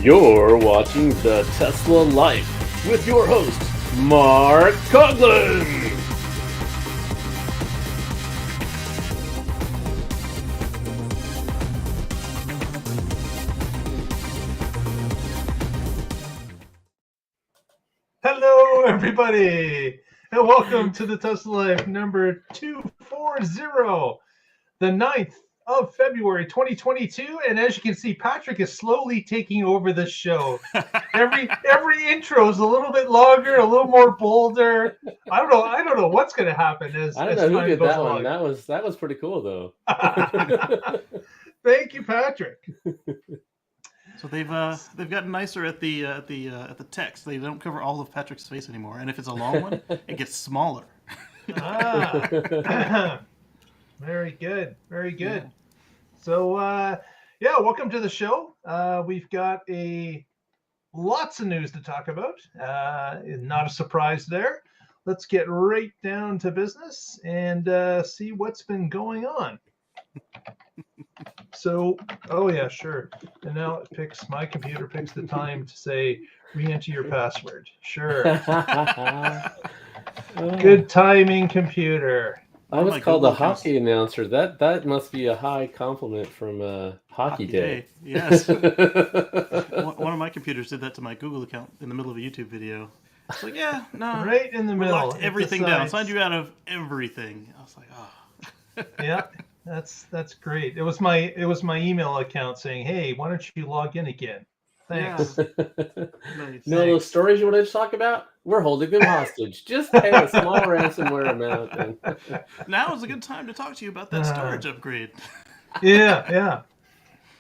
You're watching The Tesla Life with your host, Mark Coughlin. Hello, everybody, and welcome to the Tesla Life number 240, the 9th of February 2022. And as you can see, Patrick is slowly taking over the show. Every intro is a little bit longer, a little more bolder. I don't know what's going to happen as I don't know who time did goes that along. one. That was pretty cool, though. Thank you, Patrick. So they've gotten nicer at the text. They don't cover all of Patrick's face anymore, and if it's a long one, it gets smaller. Very good, very good. Yeah. So welcome to the show. We've got lots of news to talk about. Not a surprise there. Let's get right down to business and see what's been going on. So, oh yeah, sure. And now my computer picks the time to say, re-enter your password. Sure. Good timing, computer. I was called a hockey announcer. That must be a high compliment from Hockey Day. Yes. One of my computers did that to my Google account in the middle of a YouTube video. It's like, yeah, no. Right in the middle. Locked everything down. Signed you out of everything. I was like, oh. Yeah. That's great. It was my email account saying, "Hey, why don't you log in again?" Thanks. Yeah. Nice. You know those stories you wanted to talk about? We're holding them hostage. Just pay a small ransomware amount. And... Now is a good time to talk to you about that storage upgrade. Yeah.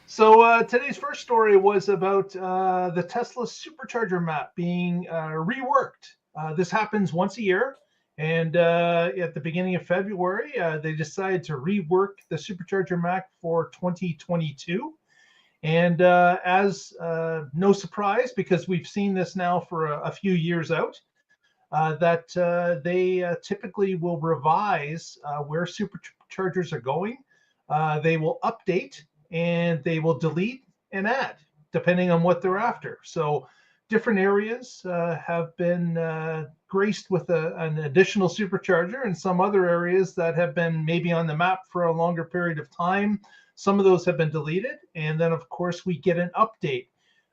So today's first story was about the Tesla Supercharger map being reworked. This happens once a year. And at the beginning of February, they decided to rework the Supercharger map for 2022. And as no surprise, because we've seen this now for a few years out, that they typically will revise where superchargers are going. They will update and they will delete and add, depending on what they're after. So different areas have been graced with an additional supercharger, and some other areas that have been maybe on the map for a longer period of time. Some of those have been deleted, and then of course we get an update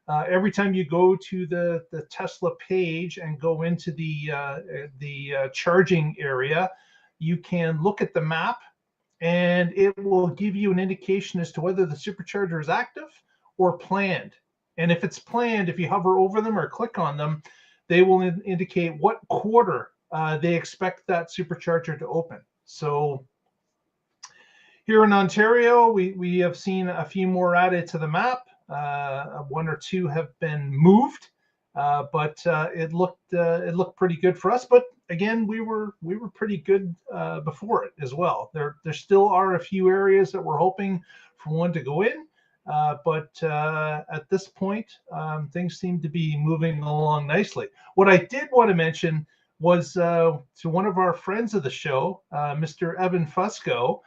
every time you go to the Tesla page and go into the charging area. You can look at the map, and it will give you an indication as to whether the supercharger is active or planned. And if it's planned, if you hover over them or click on them, they will indicate what quarter they expect that supercharger to open. So here in Ontario, we have seen a few more added to the map. One or two have been moved, but it looked pretty good for us. But again, we were pretty good before it as well. There still are a few areas that we're hoping for one to go in. But at this point, things seem to be moving along nicely. What I did want to mention was to one of our friends of the show, Mr. Evan Fusco.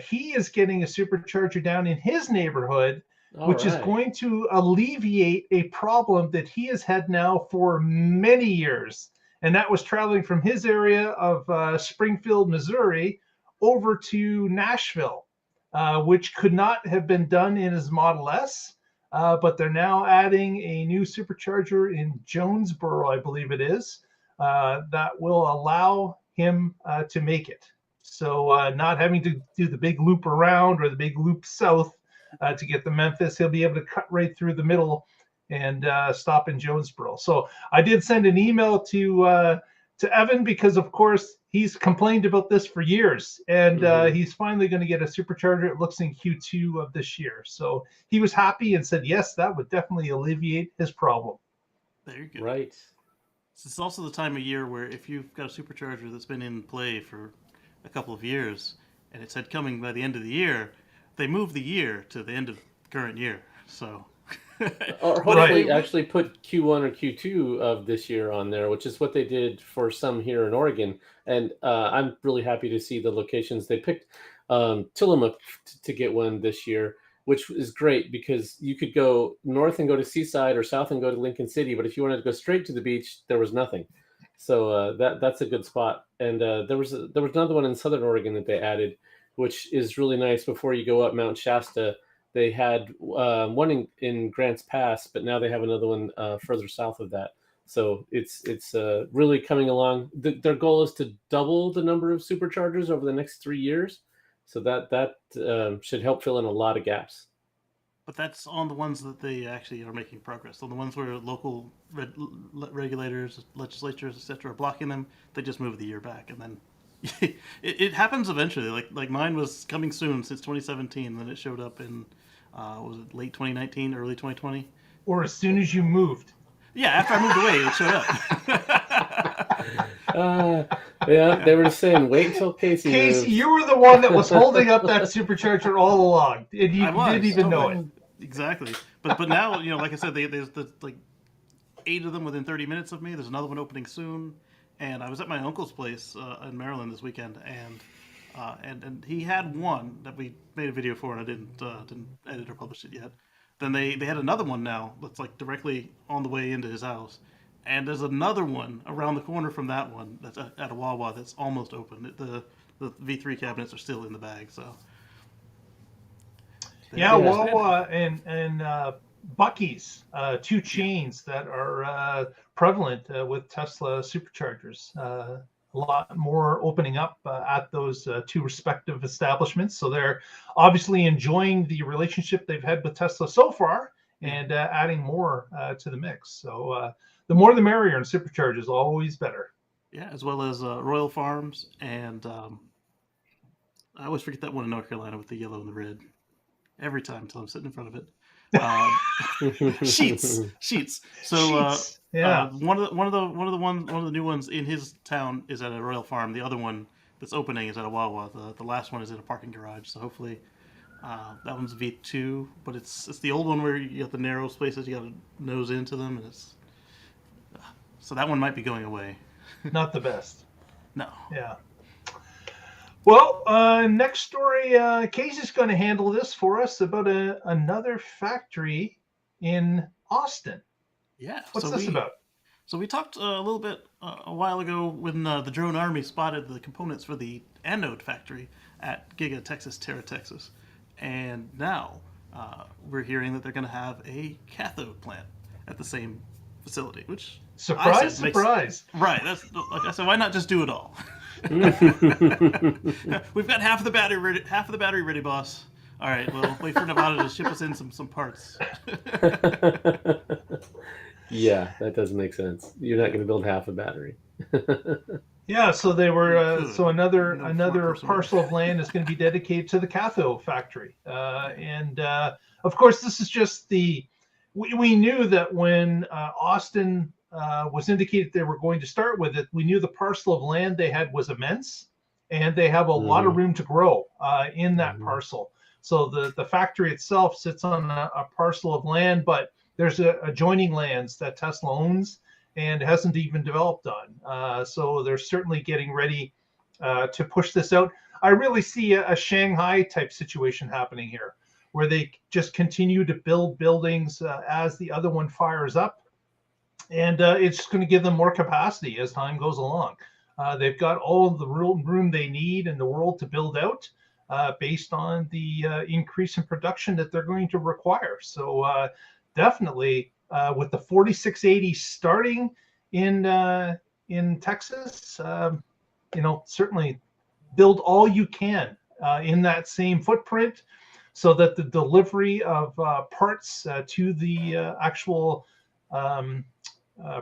He is getting a supercharger down in his neighborhood, which is going to alleviate a problem that he has had now for many years. And that was traveling from his area of Springfield, Missouri, over to Nashville. Which could not have been done in his Model S, but they're now adding a new supercharger in Jonesboro, I believe it is, that will allow him to make it. So not having to do the big loop around or the big loop south to get to Memphis, he'll be able to cut right through the middle and stop in Jonesboro. So I did send an email to Evan because, of course, he's complained about this for years, and he's finally going to get a supercharger. It looks in Q2 of this year. So he was happy and said, yes, that would definitely alleviate his problem. There you go. Right. It's also the time of year where if you've got a supercharger that's been in play for a couple of years and it said coming by the end of the year, they move the year to the end of the current year. So... Or hopefully actually put Q1 or Q2 of this year on there, which is what they did for some here in Oregon. And I'm really happy to see the locations they picked Tillamook to get one this year. which is great because you could go north and go to Seaside or south and go to Lincoln City. But if you wanted to go straight to the beach, there was nothing. So that's a good spot. And there was another one in Southern Oregon that they added, which is really nice. Before you go up Mount Shasta, they had one in Grants Pass, but now they have another one further south of that. So it's really coming along. Their goal is to double the number of superchargers over the next 3 years. So that should help fill in a lot of gaps. But that's on the ones that they actually are making progress. On the ones where local regulators, legislatures, etc., are blocking them, they just move the year back, and then it happens eventually. Like mine was coming soon since 2017, then it showed up in was it late 2019, early 2020? Or as soon as you moved. Yeah, after I moved away, it showed up. Yeah, they were saying wait until Casey. Casey, moves. you were the one that was holding up that supercharger all along, and you didn't even know it. Exactly. But now, like I said, there's like 8 of them within 30 minutes of me. There's another one opening soon, and I was at my uncle's place in Maryland this weekend, and he had one that we made a video for, and I didn't edit or publish it yet. Then they had another one now that's like directly on the way into his house. And there's another one around the corner from that one that's at a Wawa that's almost open. The V3 cabinets are still in the bag, so. Yeah, Wawa and Buc-ee's, 2 chains that are prevalent with Tesla superchargers. A lot more opening up at those 2 respective establishments. So they're obviously enjoying the relationship they've had with Tesla so far and adding more to the mix. So the more the merrier, and supercharge is always better. Yeah, as well as Royal Farms, and I always forget that one in North Carolina with the yellow and the red every time until I'm sitting in front of it. Sheets. So Sheets. Yeah, one of the new ones in his town is at a Royal Farm. The other one that's opening is at a Wawa. The last one is in a parking garage. So hopefully that one's V2, but it's the old one where you got the narrow spaces, you got to nose into them, and it's so that one might be going away. not the best. No. Yeah. Well, next story, Casey's going to handle this for us about another factory in Austin. Yeah. What's this about? So we talked a little bit a while ago when the drone army spotted the components for the anode factory at Giga, Texas. And now we're hearing that they're going to have a cathode plant at the same facility, which surprise. Right. That's like I said. Why not just do it all? We've got half of the battery ready, boss. All right. Well, wait for Nevada to ship us in some parts. Yeah, that doesn't make sense. You're not going to build half a battery. Yeah, so they were so another parcel of land is going to be dedicated to the cathode factory, and of course this is just we knew that when Austin was indicated they were going to start with it, we knew the parcel of land they had was immense, and they have a lot of room to grow in that parcel. So the factory itself sits on a parcel of land, but there's adjoining lands that Tesla owns and hasn't even developed on. So they're certainly getting ready to push this out. I really see a Shanghai type situation happening here, where they just continue to build buildings as the other one fires up. And it's going to give them more capacity as time goes along. They've got all of the room they need in the world to build out based on the increase in production that they're going to require. So definitely with the 4680 starting in Texas, certainly build all you can in that same footprint so that the delivery of parts to the actual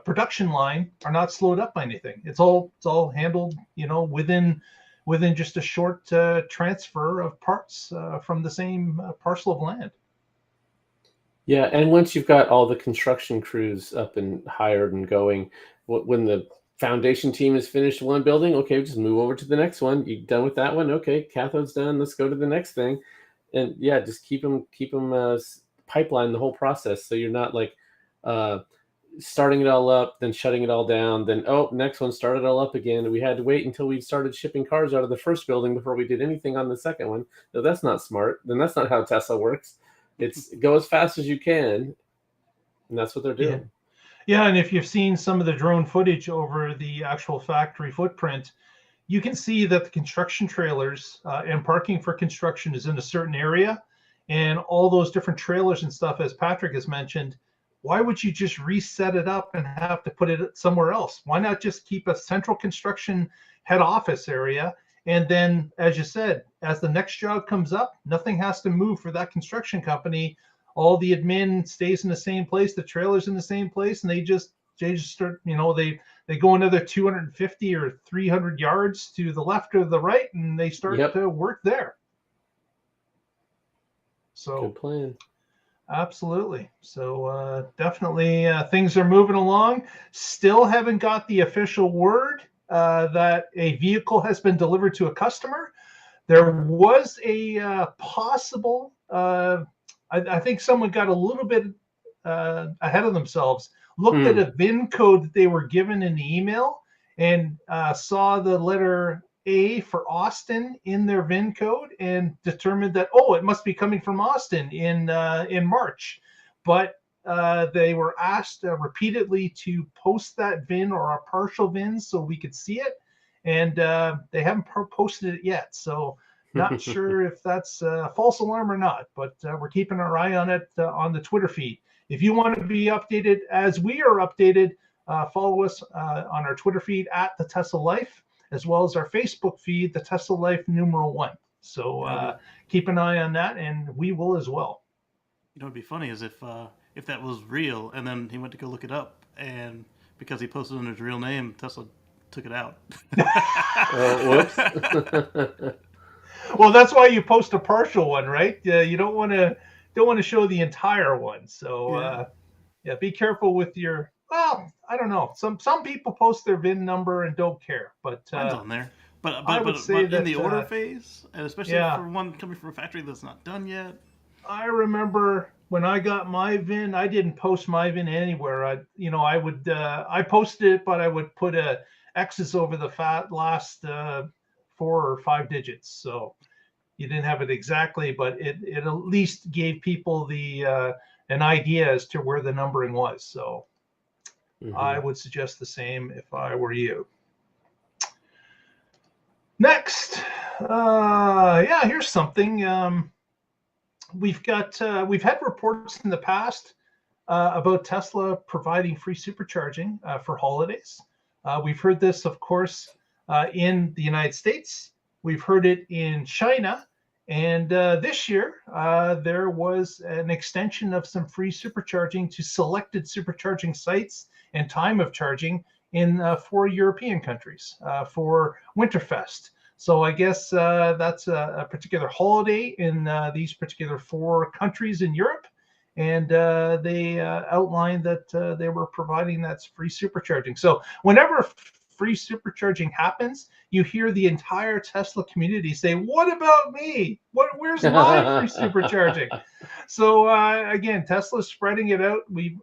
production line are not slowed up by anything. It's all handled, within just a short transfer of parts from the same parcel of land. Yeah, and once you've got all the construction crews up and hired and going, when the foundation team is finished one building, okay, just move over to the next one. You're done with that one, okay, cathode's done. Let's go to the next thing, and yeah, just keep them pipeline the whole process, so you're not like starting it all up, then shutting it all down, then next one, start it all up again. We had to wait until we started shipping cars out of the first building before we did anything on the second one. No, that's not smart. Then that's not how Tesla works. It's go as fast as you can, and that's what they're doing. Yeah, and if you've seen some of the drone footage over the actual factory footprint, you can see that the construction trailers and parking for construction is in a certain area, and all those different trailers and stuff, as Patrick has mentioned. Why would you just reset it up and have to put it somewhere else? Why not just keep a central construction head office area? And then, as you said, as the next job comes up, nothing has to move for that construction company. All the admin stays in the same place, the trailer's in the same place, and they just start, they go another 250 or 300 yards to the left or the right, and they start to work there. So good plan. Absolutely. So definitely things are moving along. Still haven't got the official word that a vehicle has been delivered to a customer. There was a possible, I think someone got a little bit ahead of themselves, looked at a VIN code that they were given in the email and saw the letter A for Austin in their VIN code and determined that, it must be coming from Austin in March. But they were asked repeatedly to post that VIN or a partial VIN so we could see it. And they haven't posted it yet. So not sure if that's a false alarm or not, but we're keeping our eye on it on the Twitter feed. If you want to be updated as we are updated, follow us on our Twitter feed at The Tesla Life, as well as our Facebook feed, The Tesla Life #1. So keep an eye on that, and we will as well. You know, it'd be funny is if that was real, and then he went to go look it up, and because he posted under his real name, Tesla took it out. Whoops. Well, that's why you post a partial one, right? You don't want to show the entire one. So be careful with your. Well, I don't know. Some people post their VIN number and don't care, but mine's on there. But I would say in that, the order phase, and especially for one coming from a factory that's not done yet. I remember when I got my VIN, I didn't post my VIN anywhere. I posted it, but I would put X's over the last 4 or 5 digits. So you didn't have it exactly, but it at least gave people an idea as to where the numbering was. So I would suggest the same if I were you. Next, here's something. We've had reports in the past about Tesla providing free supercharging for holidays. We've heard this, of course, in the United States. We've heard it in China. And this year, there was an extension of some free supercharging to selected supercharging sites and time of charging in 4 European countries for Winterfest. So I guess that's a particular holiday in these particular 4 countries in Europe. And they outlined that they were providing that free supercharging. So whenever free supercharging happens, you hear the entire Tesla community say, "What about me? Where's my free supercharging?" So again, Tesla's spreading it out. We've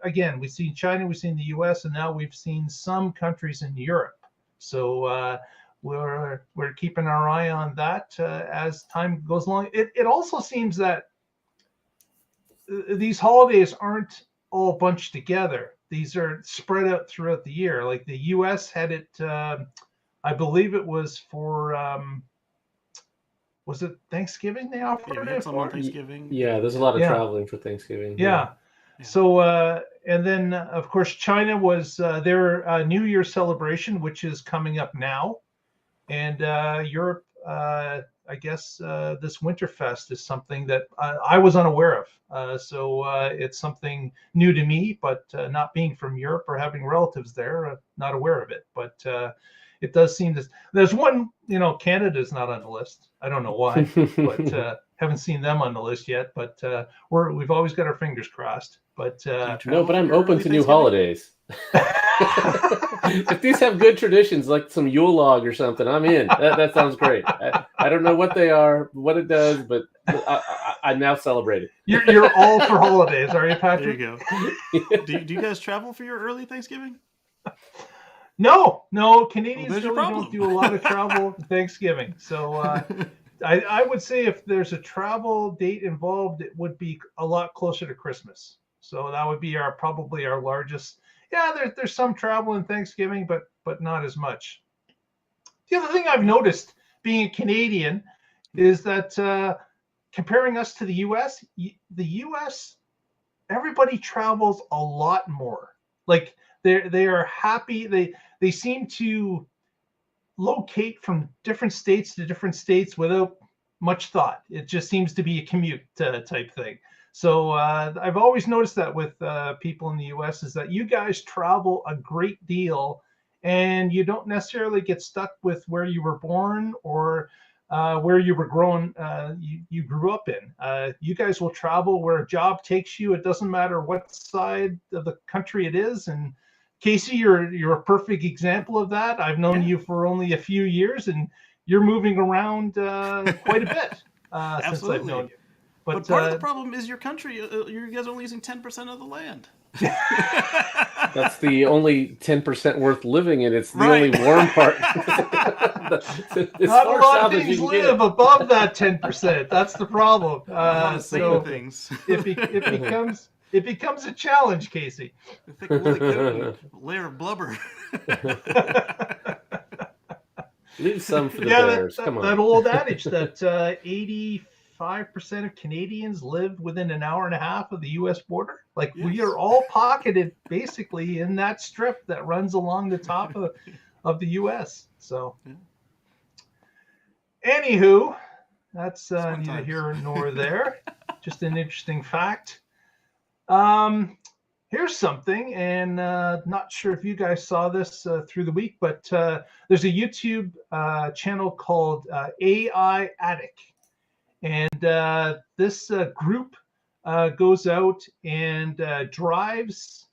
seen China, we've seen the US, and now we've seen some countries in Europe. So we're keeping our eye on that as time goes along. It also seems that these holidays aren't all bunched together. These are spread out throughout the year. Like the US had it, I believe it was for, was it Thanksgiving they offered it for? Thanksgiving. Yeah, there's a lot of traveling for Thanksgiving. Yeah. So, and then of course, China was their New Year celebration, which is coming up now. And Europe, I guess this Winterfest is something that I was unaware of. So it's something new to me, but not being from Europe or having relatives there, not aware of it. But it does seem there's one, Canada's not on the list. I don't know why, but haven't seen them on the list yet. But we've always got our fingers crossed. But no, but I'm open to new holidays. If these have good traditions, like some Yule log or something, I'm in. That sounds great. I don't know what they are, what it does, but I now celebrate it. You're all for holidays, are you, Patrick? There you go. Do you guys travel for your early Thanksgiving? No, Canadians really don't do a lot of travel Thanksgiving. So I would say if there's a travel date involved, it would be a lot closer to Christmas. So that would be probably our largest. Yeah, there's some travel in Thanksgiving, but not as much. The other thing I've noticed being a Canadian is that comparing us to the U.S., everybody travels a lot more. Like they are happy. They seem to locate from different states to different states without much thought. It just seems to be a commute type thing. So I've always noticed that with people in the US is that you guys travel a great deal and you don't necessarily get stuck with where you were born or where you were grown, you grew up in. You guys will travel where a job takes you. It doesn't matter what side of the country it is. And Casey, you're a perfect example of that. I've known you for only a few years, and you're moving around quite a bit since I've known you. But part of the problem is your country. You guys are only using 10% of the land. That's the only 10% worth living in. It's the only warm part. Not a lot of things live above that 10%. That's the problem. So things. It becomes a challenge, Casey. A thick woolly coat and layer of blubber. Leave some for the bears. Come on. That old adage that 85% of Canadians live within an hour and a half of the U.S. border. Like we are all pocketed basically in that strip that runs along the top of the U.S. So, anywho, that's neither here nor there. Just an interesting fact. Here's something, and not sure if you guys saw this through the week, but there's a YouTube channel called AI Addict. And this group goes out and drives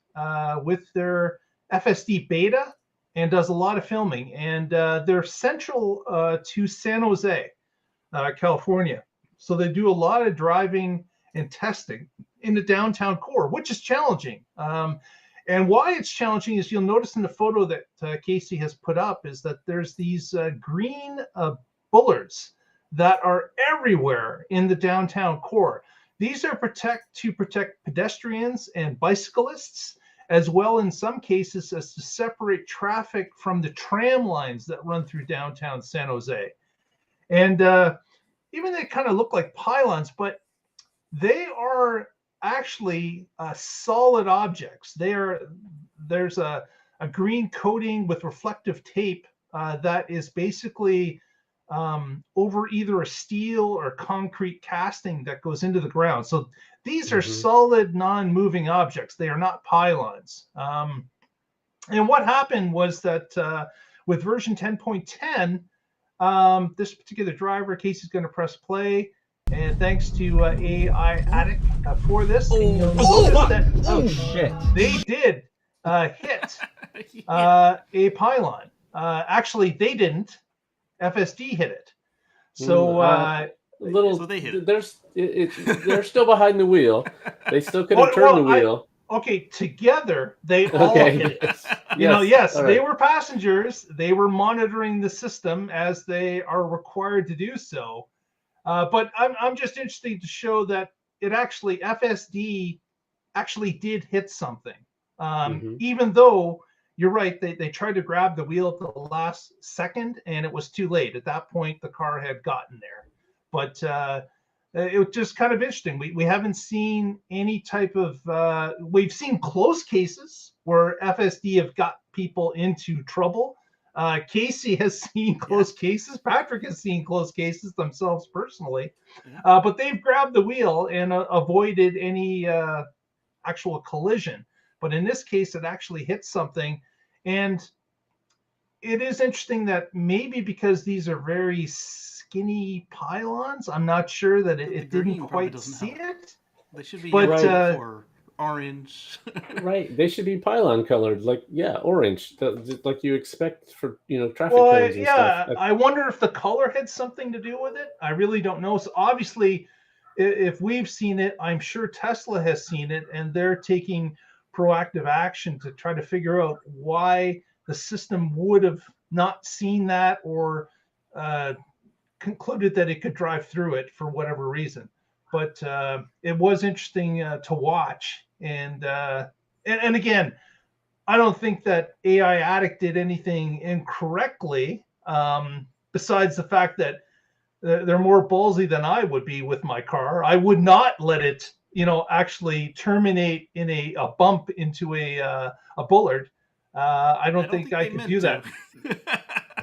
with their FSD Beta and does a lot of filming. And they're central to San Jose, California. So they do a lot of driving and testing in the downtown core, which is challenging. And why it's challenging is you'll notice in the photo that Casey has put up is that there's these green bollards that are everywhere in the downtown core. These are to protect pedestrians and bicyclists, as well in some cases as to separate traffic from the tram lines that run through downtown San Jose. And even they kind of look like pylons, but they are actually solid objects. There's a green coating with reflective tape that is basically over either a steel or concrete casting that goes into the ground. So these are solid, non-moving objects. They are not pylons. And what happened was that with version 10.10, this particular driver, Casey's going to press play. And thanks to AI Addict for this. Shit. They did hit a pylon. Actually, they didn't. FSD hit it. So so they hit it. They're still behind the wheel. They still could have turned the wheel. Together they all hit it. They were passengers. They were monitoring the system as they are required to do so. But I'm just interested to show that it actually FSD actually did hit something, even though you're right. They tried to grab the wheel at the last second, and it was too late. At that point, the car had gotten there. But it was just kind of interesting. We haven't seen any type of. We've seen close cases where FSD have got people into trouble. Casey has seen close cases. Patrick has seen close cases themselves personally, but they've grabbed the wheel and avoided any actual collision. But in this case, it actually hit something. And it is interesting that maybe because these are very skinny pylons, I'm not sure that it didn't quite see it. They should be yellow or orange. Right. They should be pylon colored, orange, like you expect for traffic cones and stuff. I wonder if the color had something to do with it. I really don't know. So obviously, if we've seen it, I'm sure Tesla has seen it, and they're taking proactive action to try to figure out why the system would have not seen that or concluded that it could drive through it for whatever reason. But it was interesting to watch. And again, I don't think that AI Addict did anything incorrectly, besides the fact that they're more ballsy than I would be with my car. I would not let it, actually terminate in a bump into a bollard. I don't think I could do that.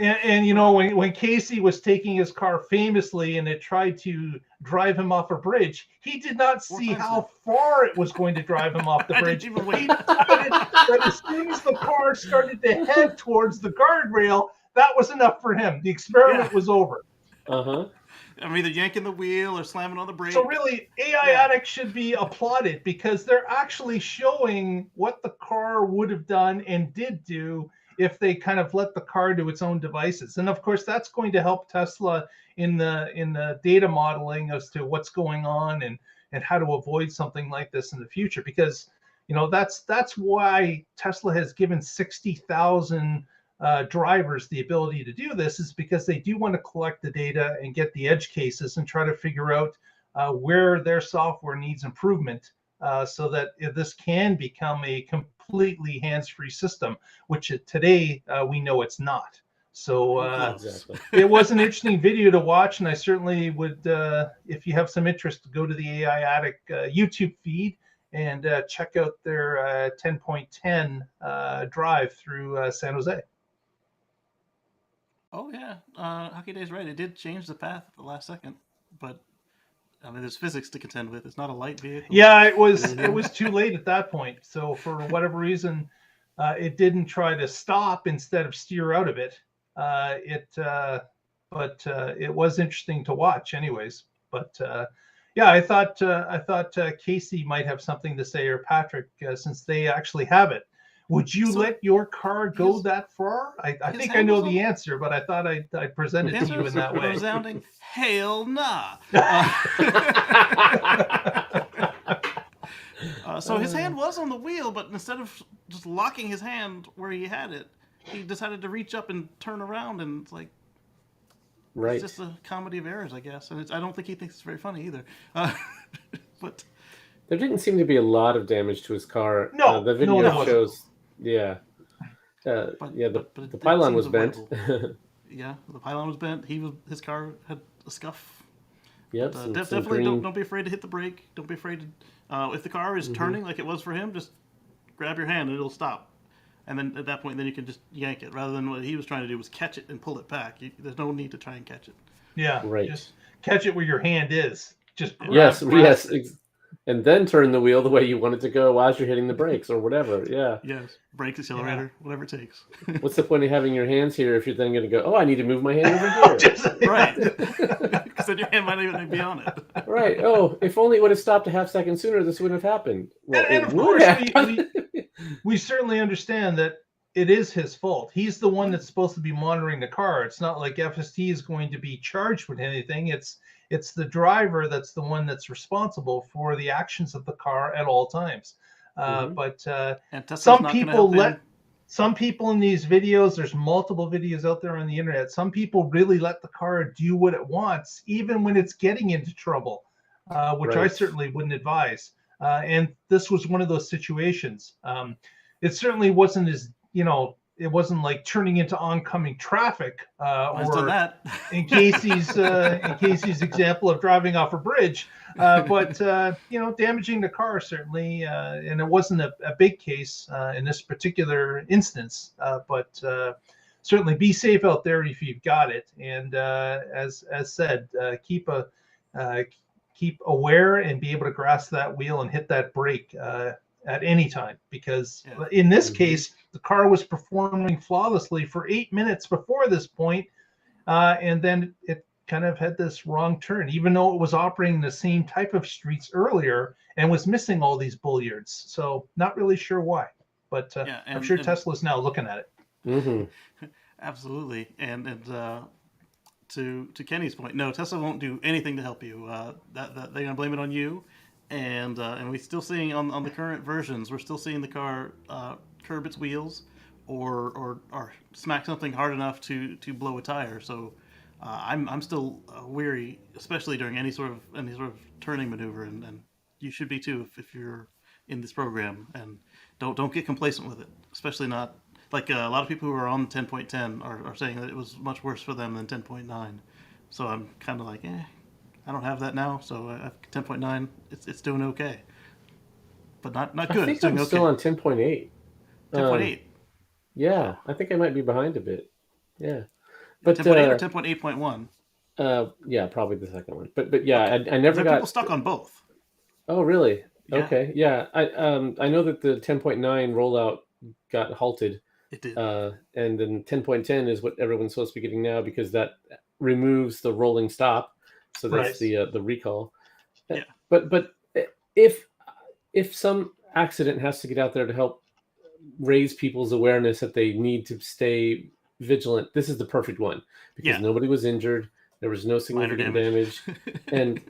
And when Casey was taking his car famously and it tried to drive him off a bridge, he did not see how far it was going to drive him off the bridge. He decided that as soon as the car started to head towards the guardrail, that was enough for him. The experiment was over. I'm either yanking the wheel or slamming on the brake. So really, AI Addict should be applauded because they're actually showing what the car would have done and did do if they kind of let the car do its own devices. And of course, that's going to help Tesla in the data modeling as to what's going on and how to avoid something like this in the future. Because that's why Tesla has given 60,000 drivers the ability to do this, is because they do want to collect the data and get the edge cases and try to figure out where their software needs improvement, so that this can become a completely hands-free system, which today we know it's not. So exactly. It was an interesting video to watch, and I certainly would, if you have some interest, go to the AI Addict YouTube feed and check out their 10.10 drive through San Jose. Oh yeah, Hockey Day's right. It did change the path at the last second, but I mean, there's physics to contend with. It's not a light vehicle. Yeah, it was too late at that point. So for whatever reason, it didn't try to stop instead of steer out of it. But it was interesting to watch, anyways. But yeah, I thought Casey might have something to say, or Patrick, since they actually have it. Would you let your car go that far? I think I know the answer, but I thought I'd present it to you in that way. Resounding, hell nah. So his hand was on the wheel, but instead of just locking his hand where he had it, he decided to reach up and turn around, and it's like, right. It's just a comedy of errors, I guess. And I don't think he thinks it's very funny either. But there didn't seem to be a lot of damage to his car. No, the video no, shows. Yeah. The pylon was bent. Yeah, the pylon was bent. His car had a scuff. Yep. Definitely don't be afraid to hit the brake. Don't be afraid to. If the car is turning like it was for him, just grab your hand and it'll stop. And then at that point, then you can just yank it, rather than what he was trying to do was catch it and pull it back. There's no need to try and catch it. Yeah, right. Just catch it where your hand is. Just grab, yes. And then turn the wheel the way you want it to go as you're hitting the brakes or whatever. Yeah. Yes. Brakes, accelerator, whatever it takes. What's the point of having your hands here if you're then going to go, oh, I need to move my hand over here? Right. Because then your hand might not even be on it. Right. Oh, if only it would have stopped a half second sooner, this wouldn't have happened. Well, and of course, we certainly understand that it is his fault. He's the one that's supposed to be monitoring the car. It's not like FSD is going to be charged with anything. It's the driver that's the one that's responsible for the actions of the car at all times. But some people in these videos, there's multiple videos out there on the internet. Some people really let the car do what it wants, even when it's getting into trouble, which I certainly wouldn't advise. And this was one of those situations. It certainly wasn't it wasn't like turning into oncoming traffic, or in Casey's example of driving off a bridge, but damaging the car certainly, and it wasn't a big case in this particular instance, but certainly be safe out there if you've got it, and as said, keep aware and be able to grasp that wheel and hit that brake at any time, because in this case, the car was performing flawlessly for 8 minutes before this point, and then it kind of had this wrong turn, even though it was operating the same type of streets earlier and was missing all these bollards. So not really sure why, but I'm sure Tesla's now looking at it. Absolutely, and to Kenny's point, no, Tesla won't do anything to help you. That they're gonna blame it on you. And we're still seeing on the current versions, we're still seeing the car curb its wheels or smack something hard enough to blow a tire. So I'm still weary, especially during any sort of turning maneuver, and you should be too if you're in this program. And don't get complacent with it, especially not like a lot of people who are on 10.10 are saying that it was much worse for them than 10.9. So I'm kind of like, I don't have that now, so 10.9, it's doing okay, but not good. I think it's doing I'm okay. still on 10.8. 10.8. Yeah, I think I might be behind a bit. Yeah, but 10.8 or 10.8.1. Yeah, probably the second one. But yeah, okay. I never there got people stuck on both. Oh, really? Yeah. Okay, yeah. I know that the 10.9 rollout got halted. It did. And then 10.10 is what everyone's supposed to be getting now because that removes the rolling stop. So that's the recall. Yeah. But if some accident has to get out there to help raise people's awareness that they need to stay vigilant, this is the perfect one because nobody was injured. There was no significant damage. and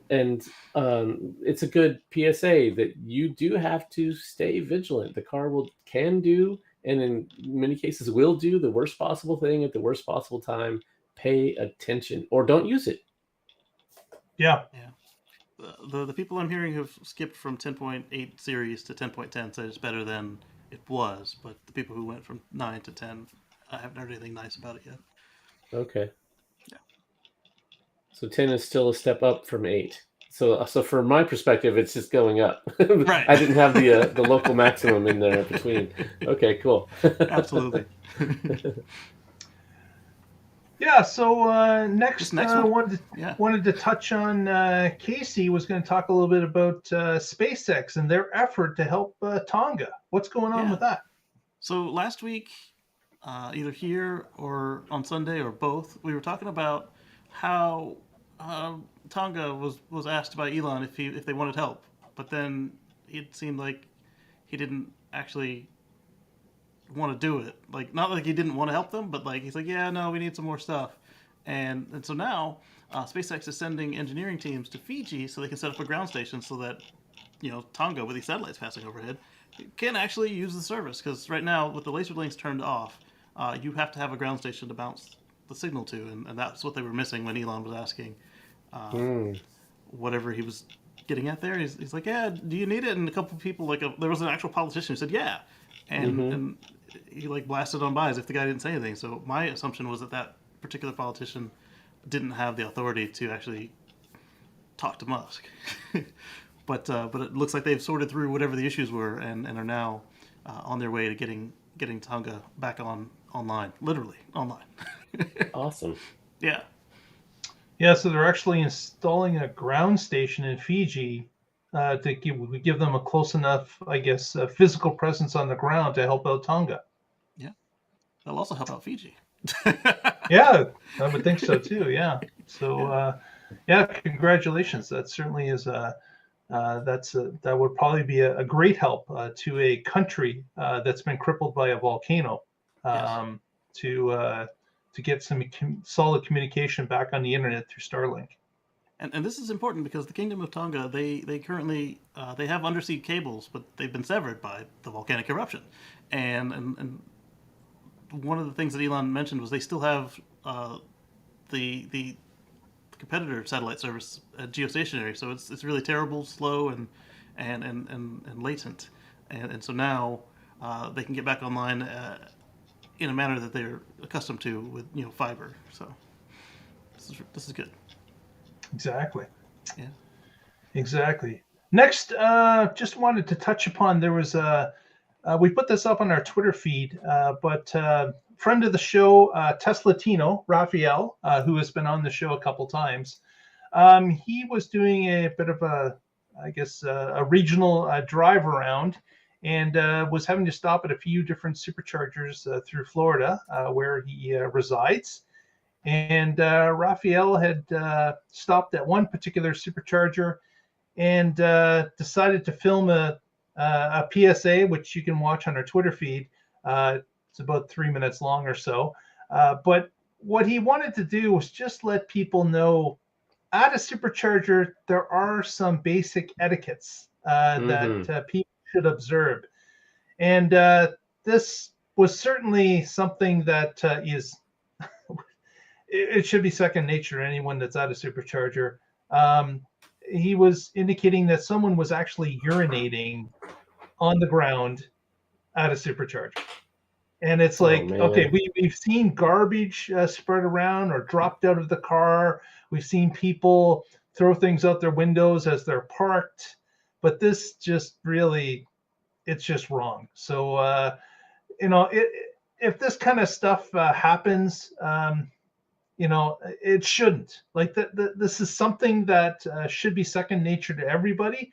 it's a good PSA that you do have to stay vigilant. The car can do, and in many cases will do, the worst possible thing at the worst possible time. Pay attention or don't use it. Yeah. The people I'm hearing have skipped from 10.8 series to 10.10 say it's better than it was, but the people who went from 9 to 10, I haven't heard anything nice about it yet. Okay. Yeah. So 10 is still a step up from 8. So from my perspective, it's just going up. Right. I didn't have the local maximum in there between. Okay, cool. Absolutely. Yeah. So next one. wanted to touch on Casey was going to talk a little bit about SpaceX and their effort to help Tonga. What's going on with that? So last week, either here or on Sunday or both, we were talking about how Tonga was asked by Elon if they wanted help, but then it seemed like he didn't actually want to do it. Like, not like he didn't want to help them, but like he's like, yeah, no, we need some more stuff. And so now SpaceX is sending engineering teams to Fiji so they can set up a ground station so that Tonga, with these satellites passing overhead, can actually use the service. Because right now, with the laser links turned off, you have to have a ground station to bounce the signal to, and that's what they were missing when Elon was asking whatever he was getting at there. He's like, yeah, do you need it? And a couple of people, there was an actual politician who said, yeah. And he blasted on by as if the guy didn't say anything. So my assumption was that particular politician didn't have the authority to actually talk to Musk. But it looks like they've sorted through whatever the issues were and are now on their way to getting Tonga back online, literally online. Awesome. Yeah. Yeah, so they're actually installing a ground station in Fiji to give them a close enough, I guess, physical presence on the ground to help out Tonga. Yeah, that'll also help out Fiji. Yeah, I would think so too. Yeah. So, congratulations. That certainly is that would probably be a great help to a country that's been crippled by a volcano to get some solid communication back on the internet through Starlink. And this is important because the Kingdom of Tonga, they currently they have undersea cables, but they've been severed by the volcanic eruption. And one of the things that Elon mentioned was they still have the competitor satellite service geostationary, so it's really terrible, slow, and latent. And so now they can get back online in a manner that they're accustomed to with fiber. So this is good. Exactly. Yeah. Exactly. Next, just wanted to touch upon, there was we put this up on our Twitter feed, but friend of the show, Teslatino, Rafael, who has been on the show a couple times, he was doing a bit of a regional drive around and was having to stop at a few different superchargers through Florida where he resides. And Rafael had stopped at one particular supercharger and decided to film a PSA, which you can watch on our Twitter feed. It's about 3 minutes long or so. But what he wanted to do was just let people know at a supercharger, there are some basic etiquettes that people should observe. And this was certainly something that is it should be second nature to anyone that's at a supercharger. He was indicating that someone was actually urinating on the ground at a supercharger. And it's like, man. okay, we've seen garbage spread around or dropped out of the car. We've seen people throw things out their windows as they're parked. But this just really, it's just wrong. So, if this kind of stuff happens, it shouldn't. Like this is something that should be second nature to everybody.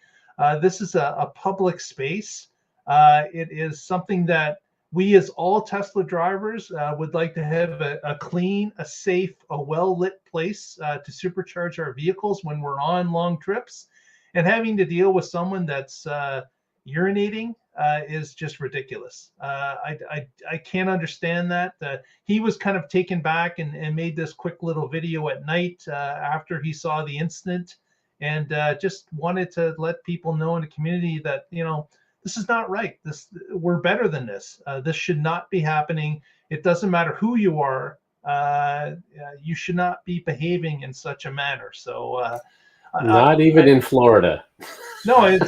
This is a public space. It is something that we, as all Tesla drivers, would like to have a clean, a safe, a well-lit place to supercharge our vehicles when we're on long trips. And having to deal with someone that's urinating is just ridiculous. I can't understand that. He was kind of taken back and made this quick little video at night after he saw the incident, and just wanted to let people know in the community that, this is not right. We're better than this. This should not be happening. It doesn't matter who you are. You should not be behaving in such a manner. So not even in Florida. No, it's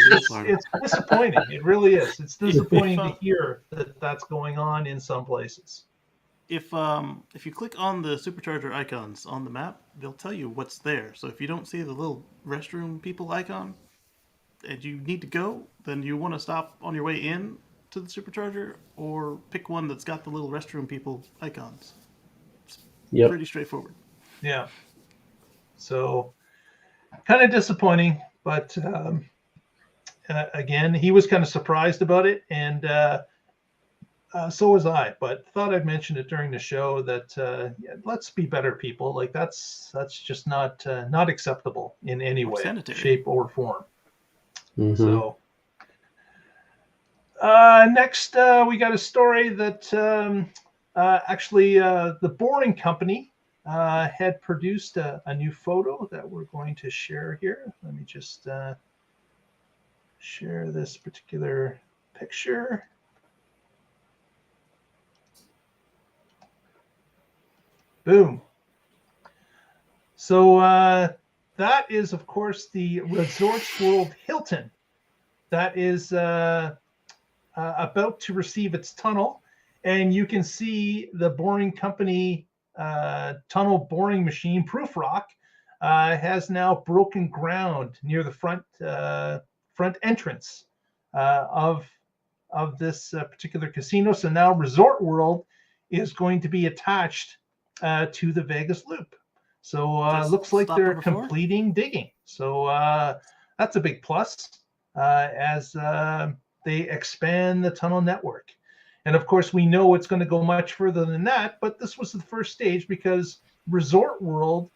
disappointing. It really is. It's disappointing to hear that that's going on in some places. If you click on the supercharger icons on the map, they'll tell you what's there. So if you don't see the little restroom people icon and you need to go, then you want to stop on your way in to the supercharger or pick one that's got the little restroom people icons. It's pretty straightforward. Yeah. So kind of disappointing, but again, he was kind of surprised about it, and so was I. But thought I'd mention it during the show that let's be better people. Like that's just not acceptable in any way, shape, or form. Mm-hmm. So next, we got a story that actually the Boring Company had produced a new photo that we're going to share here. Let me just share this particular picture. Boom. So that is, of course, the ResortsWorld Hilton that is about to receive its tunnel. And you can see the Boring Company tunnel boring machine, Proof Rock, has now broken ground near the front entrance of this particular casino. So now ResortsWorld is going to be attached to the Vegas Loop. So looks like they're completing digging. So that's a big plus as they expand the tunnel network. And of course, we know it's going to go much further than that, but this was the first stage because ResortsWorld,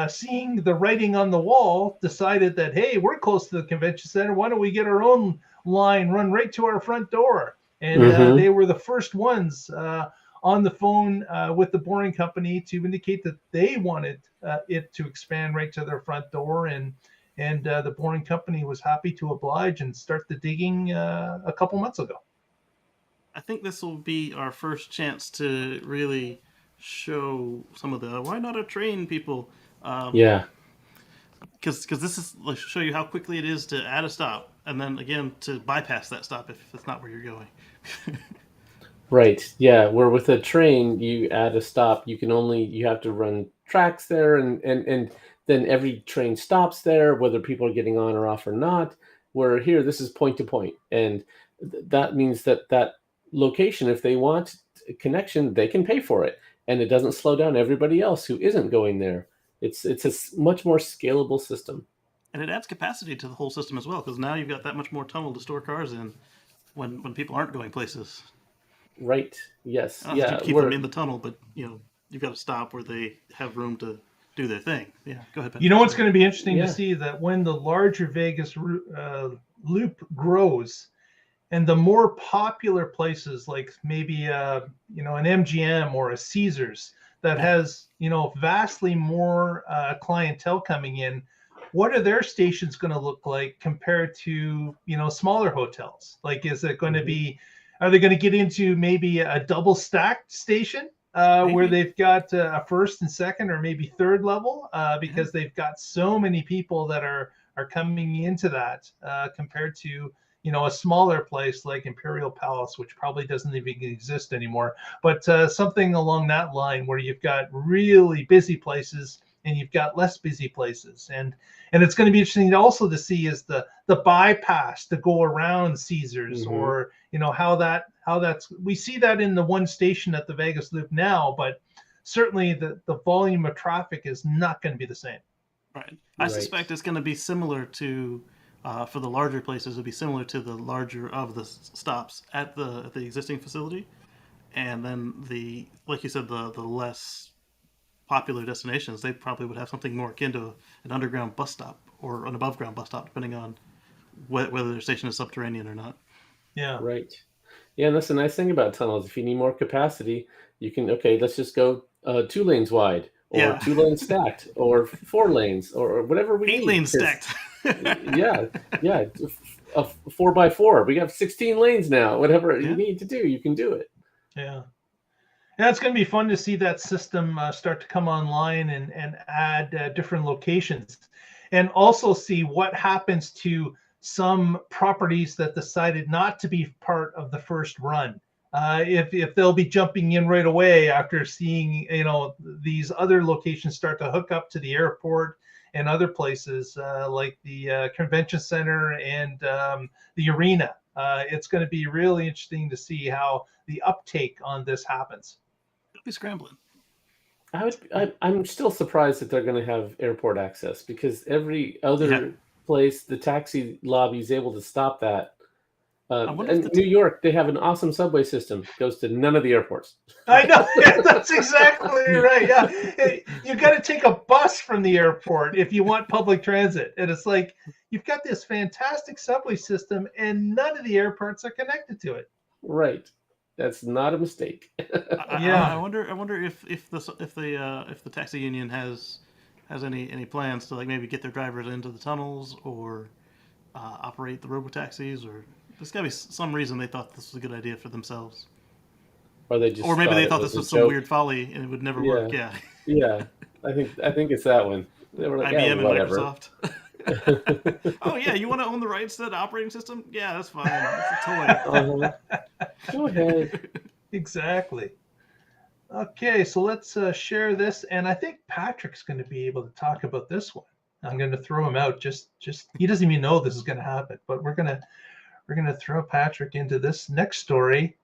seeing the writing on the wall, decided that, hey, we're close to the convention center. Why don't we get our own line run right to our front door? And they were the first ones on the phone with the Boring Company to indicate that they wanted it to expand right to their front door. And the Boring Company was happy to oblige and start the digging a couple months ago. I think this will be our first chance to really show some of the why not a train people. Because this is like show you how quickly it is to add a stop and then again to bypass that stop if it's not where you're going. Right. Yeah. Where with a train, you add a stop, you have to run tracks there, and then every train stops there, whether people are getting on or off or not. Where here, this is point to point, and that means that location, if they want a connection, they can pay for it, and it doesn't slow down everybody else who isn't going there. It's a much more scalable system, and it adds capacity to the whole system as well, because now you've got that much more tunnel to store cars in when people aren't going places. Right. Yes. You keep them in the tunnel, but you've got to stop where they have room to do their thing. Yeah, go ahead, Ben. You know what's going to be interesting to see that when the larger Vegas loop grows, and the more popular places like maybe an MGM or a Caesars that has vastly more clientele coming in, what are their stations going to look like compared to smaller hotels? Like, is it going to be? Are they going to get into maybe a double stacked station where they've got a first and second or maybe third level because they've got so many people that are coming into that compared to a smaller place like Imperial Palace, which probably doesn't even exist anymore. But something along that line where you've got really busy places and you've got less busy places, and it's going to be interesting also to see is the bypass to go around Caesars, or how that's we see that in the one station at the Vegas Loop now, but certainly the volume of traffic is not going to be the same. Right. I suspect it's going to be similar to for the larger places. It'll be similar to the larger of the stops at the existing facility, and then like you said, the less popular destinations, they probably would have something more akin to an underground bus stop or an above ground bus stop, depending on whether their station is subterranean or not. Yeah. Right. Yeah, and that's the nice thing about tunnels. If you need more capacity, you can, let's just go 2 lanes wide, or 2 lanes stacked, or 4 lanes, or whatever we need. 8 lanes stacked. yeah. A 4x4. We have 16 lanes now. Whatever you need to do, you can do it. Yeah. Yeah, it's going to be fun to see that system start to come online and add different locations, and also see what happens to some properties that decided not to be part of the first run. If they'll be jumping in right away after seeing these other locations start to hook up to the airport and other places like the convention center and the arena. It's going to be really interesting to see how the uptake on this happens. Be scrambling. I'm still surprised that they're going to have airport access, because every other place, the taxi lobby is able to stop that. And New York, they have an awesome subway system. It goes to none of the airports. I know. That's exactly right. Yeah, you got to take a bus from the airport if you want public transit, and it's like you've got this fantastic subway system, and none of the airports are connected to it. Right. That's not a mistake. I wonder if the taxi union has any plans to maybe get their drivers into the tunnels or operate the robo-taxis, or there's got to be some reason they thought this was a good idea for themselves. Or maybe they thought this was some weird folly and it would never work. Yeah. Yeah. I think it's that one. They were like, IBM and whatever. Microsoft. Oh yeah, you want to own the rights to that operating system? Yeah, that's fine. It's a toy. Go ahead. Exactly. Okay, so let's share this, and I think Patrick's going to be able to talk about this one. I'm going to throw him out. Just he doesn't even know this is going to happen, but we're gonna throw Patrick into this next story.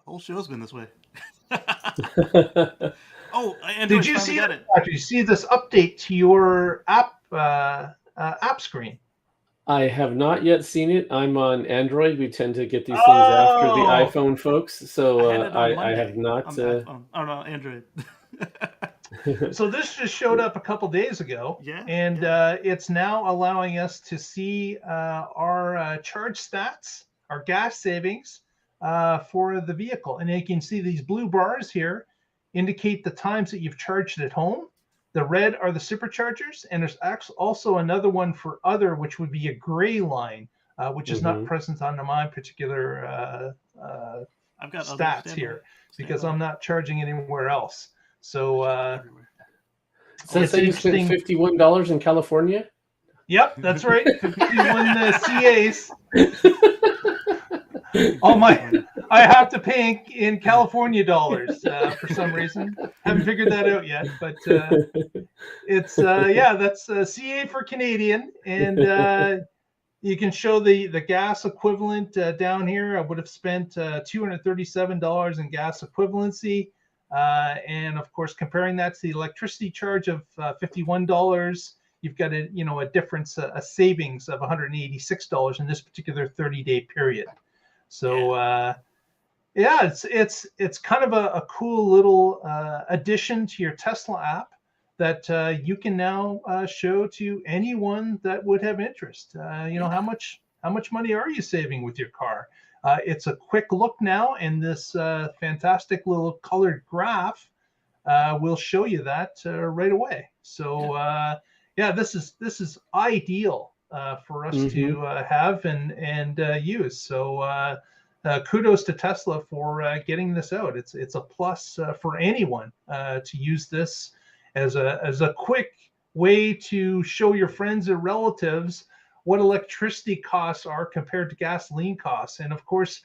The whole show's been this way. Oh, and did you see that? Patrick, you see this update to your app screen? I have not yet seen it. I'm on Android. We tend to get these things after the iPhone folks, so I have not. Oh no, Android. So this just showed up a couple days ago, and it's now allowing us to see our charge stats, our gas savings for the vehicle. And you can see these blue bars here indicate the times that you've charged at home. The red are the superchargers, and there's also another one for other, which would be a gray line, which is not present on my particular I've got stats here because I'm not charging anywhere else. So since you spent $51 in California. Yep, that's right. 51 CAs. I have to pay in California dollars for some reason. Haven't figured that out yet, but it's that's CA for Canadian, and you can show the gas equivalent down here. I would have spent $237 in gas equivalency. And of course, comparing that to the electricity charge of $51, you've got a difference, a savings of $186 in this particular 30-day period. So it's kind of a cool little addition to your Tesla app that you can now show to anyone that would have interest. How much money are you saving with your car? It's a quick look now, and this fantastic little colored graph will show you that right away. So this is ideal for us to have and use. So kudos to Tesla for getting this out. It's a plus for anyone to use this as a quick way to show your friends and relatives what electricity costs are compared to gasoline costs. And of course,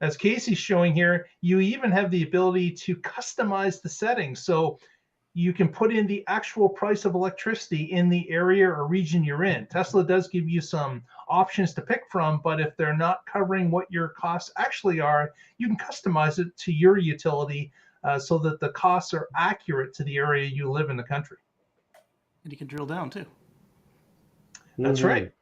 as Casey's showing here, you even have the ability to customize the settings. So you can put in the actual price of electricity in the area or region you're in. Tesla does give you some options to pick from, but if they're not covering what your costs actually are, you can customize it to your utility so that the costs are accurate to the area you live in the country. And you can drill down too. That's right.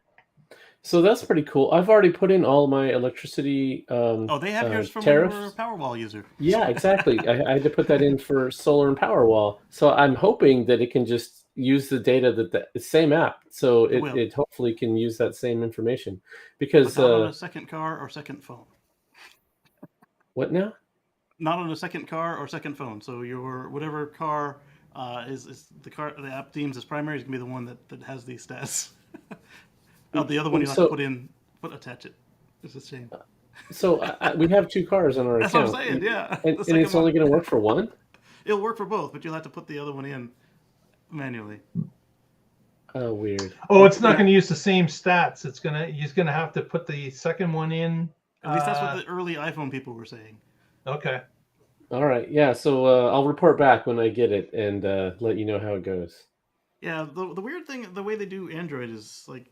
So that's pretty cool. I've already put in all my electricity They have yours from tariffs. when you were a Powerwall user. Yeah, exactly. I had to put that in for solar and Powerwall. So I'm hoping that it can just use the data that the same app. So it hopefully can use that same information. Because but not on a second car or second phone. What now? Not on a second car or second phone. So your whatever car is the app deems as primary is gonna be the one that has these stats. The other one you have to attach it. It's a shame. So we have 2 cars on our That's account. What I'm saying, yeah. And it's only going to work for one? It'll work for both, but you'll have to put the other one in manually. Oh, weird. Oh, it's not going to use the same stats. He's gonna have to put the second one in. At least that's what the early iPhone people were saying. Okay. All right. Yeah. So I'll report back when I get it and let you know how it goes. Yeah. The weird thing, the way they do Android is like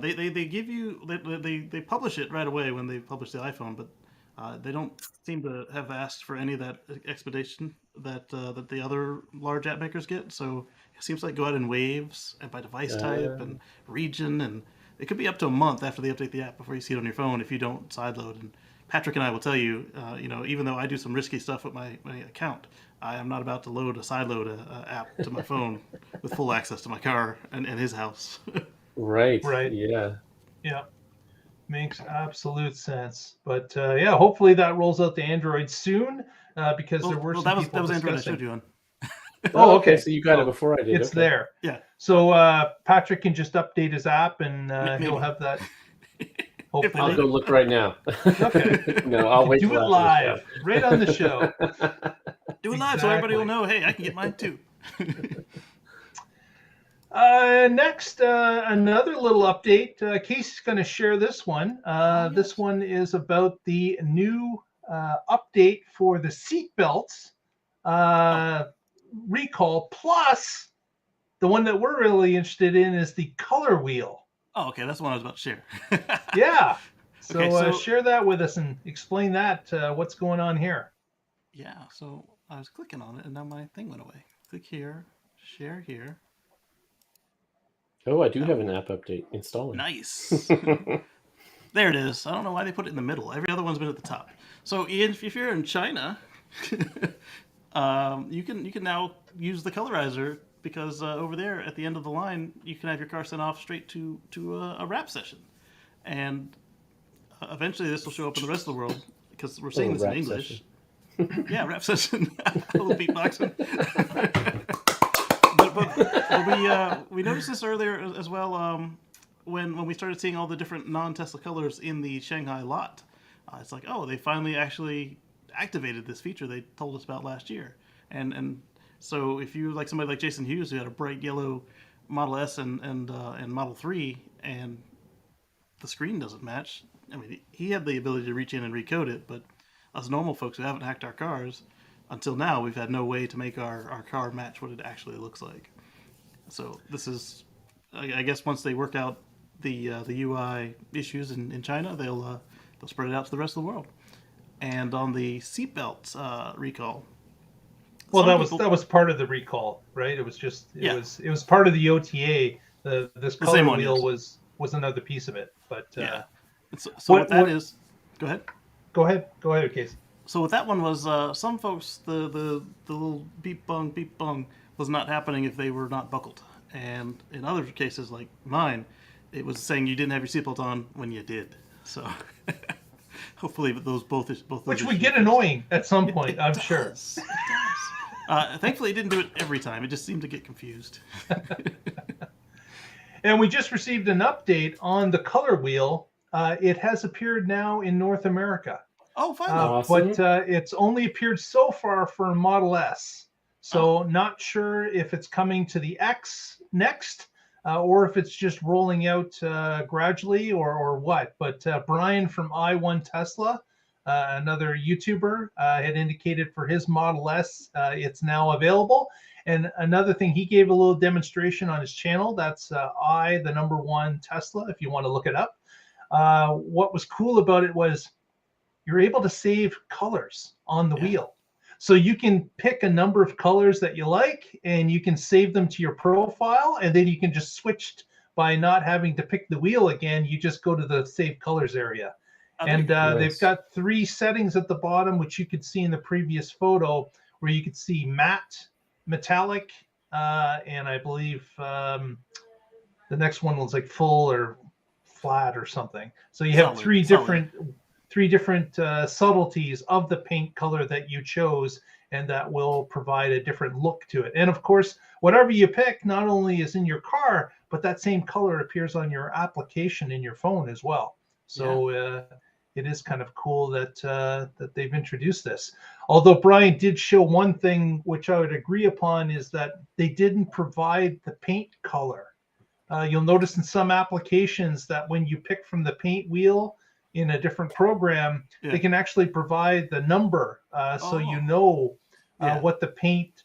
they give you they publish it right away when they publish the iPhone, but they don't seem to have asked for any of that expedition that the other large app makers get. So it seems like go out in waves and by device type and region, and it could be up to a month after they update the app before you see it on your phone if you don't sideload. And Patrick and I will tell you, even though I do some risky stuff with my account, I am not about to load a sideload app to my phone with full access to my car and his house. Right. Yeah. Makes absolute sense. But hopefully that rolls out to Android soon because there were some people that was Android I discussing. showed you on. Oh, okay. So you got it before I did. It's there. Yeah. So Patrick can just update his app and he'll have that. Hopefully. I'll go look right now. Okay. No, I'll wait. Do it live, right on the show. Do it live so everybody will know, hey, I can get mine too. Next, another little update. Casey's going to share this one. Yes. This one is about the new update for the seat belts recall. Plus, the one that we're really interested in is the color wheel. Oh, okay. That's the one I was about to share. Yeah. So, Okay, share that with us and explain that, what's going on here. Yeah. So I was clicking on it and now my thing went away. Click here, share here. Oh, I do have an app update installing. Nice. There it is. I don't know why they put it in the middle. Every other one's been at the top. So if you're in China, you can now use the colorizer because over there at the end of the line, you can have your car sent off straight to a wrap session. And eventually this will show up in the rest of the world because we're saying this in English. Yeah, wrap session. A little beatboxing. But we noticed this earlier as well when we started seeing all the different non-Tesla colors in the Shanghai lot. It's like, oh, they finally actually activated this feature they told us about last year. And so if you like somebody like Jason Hughes who had a bright yellow Model S and Model 3 and the screen doesn't match, I mean, he had the ability to reach in and recode it, but us normal folks who haven't hacked our cars, until now, we've had no way to make our car match what it actually looks like. So this is, I guess, once they work out the UI issues in China, they'll spread it out to the rest of the world. And on the seatbelt recall, well, that was part of the recall, right? It was just it was part of the OTA. This color wheel was another piece of it. But yeah. So what that is, go ahead. Go ahead, Casey. So what that one was, some folks, the little beep bung was not happening if they were not buckled. And in other cases, like mine, it was saying you didn't have your seatbelt on when you did. So hopefully those both which would get annoying at some point, I'm sure. It does. Thankfully, it didn't do it every time. It just seemed to get confused. And we just received an update on the color wheel. It has appeared now in North America. Oh, finally. Awesome. But it's only appeared so far for Model S. So not sure if it's coming to the X next, or if it's just rolling out gradually, or what. But Brian from I1 Tesla, another YouTuber, had indicated for his Model S, it's now available. And another thing, he gave a little demonstration on his channel. That's the number 1 Tesla, if you want to look it up. What was cool about it was you're able to save colors on the wheel. So you can pick a number of colors that you like, and you can save them to your profile, and then you can just switch by not having to pick the wheel again. You just go to the save colors area. And they've got 3 settings at the bottom, which you could see in the previous photo, where you could see matte, metallic, and I believe the next one was like full or flat or something. So you have three different subtleties of the paint color that you chose, and that will provide a different look to it. And of course, whatever you pick not only is in your car, but that same color appears on your application in your phone as well. So it is kind of cool that that they've introduced this. Although Brian did show one thing which I would agree upon, is that they didn't provide the paint color. You'll notice in some applications that when you pick from the paint wheel in a different program, they can actually provide the number, so you know what the paint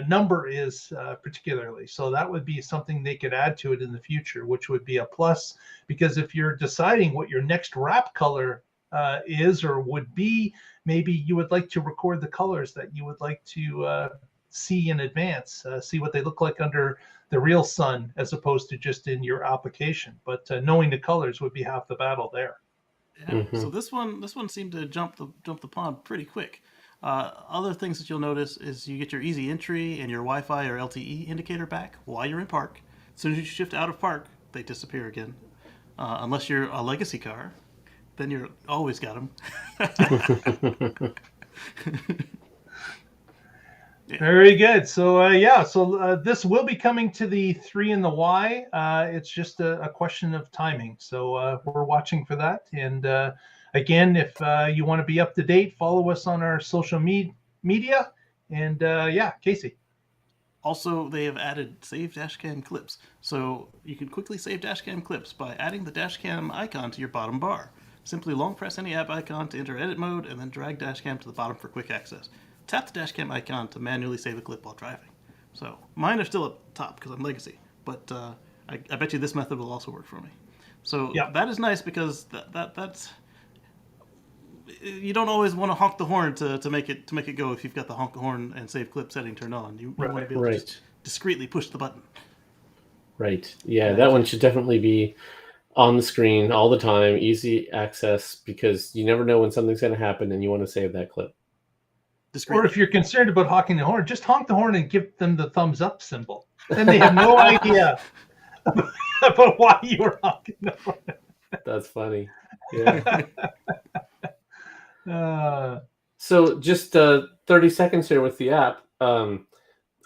number is particularly. So that would be something they could add to it in the future, which would be a plus, because if you're deciding what your next wrap color is or would be, maybe you would like to record the colors that you would like to see in advance, see what they look like under the real sun as opposed to just in your application. But knowing the colors would be half the battle there. Yeah. So this one seemed to jump the pond pretty quick. Other things that you'll notice is you get your easy entry and your Wi-Fi or LTE indicator back while you're in park. As soon as you shift out of park, they disappear again. Unless you're a legacy car, then you're always got them. Very good. So this will be coming to the 3 and the Y. It's just a question of timing. So we're watching for that. And again, if you want to be up to date, follow us on our social media. And Casey. Also, they have added save dashcam clips. So you can quickly save dashcam clips by adding the dashcam icon to your bottom bar. Simply long press any app icon to enter edit mode, and then drag dashcam to the bottom for quick access. Tap the dashcam icon to manually save a clip while driving. So mine are still at top because I'm legacy, but I bet you this method will also work for me. So that is nice, because that's you don't always want to honk the horn to make it go if you've got the honk the horn and save clip setting turned on. You want to be able to just discreetly push the button. Right. Yeah, that one should definitely be on the screen all the time, easy access, because you never know when something's going to happen and you want to save that clip. Or if you're concerned about honking the horn, just honk the horn and give them the thumbs up symbol. Then they have no idea about why you were honking the horn. That's funny. Yeah. So just 30 seconds here with the app.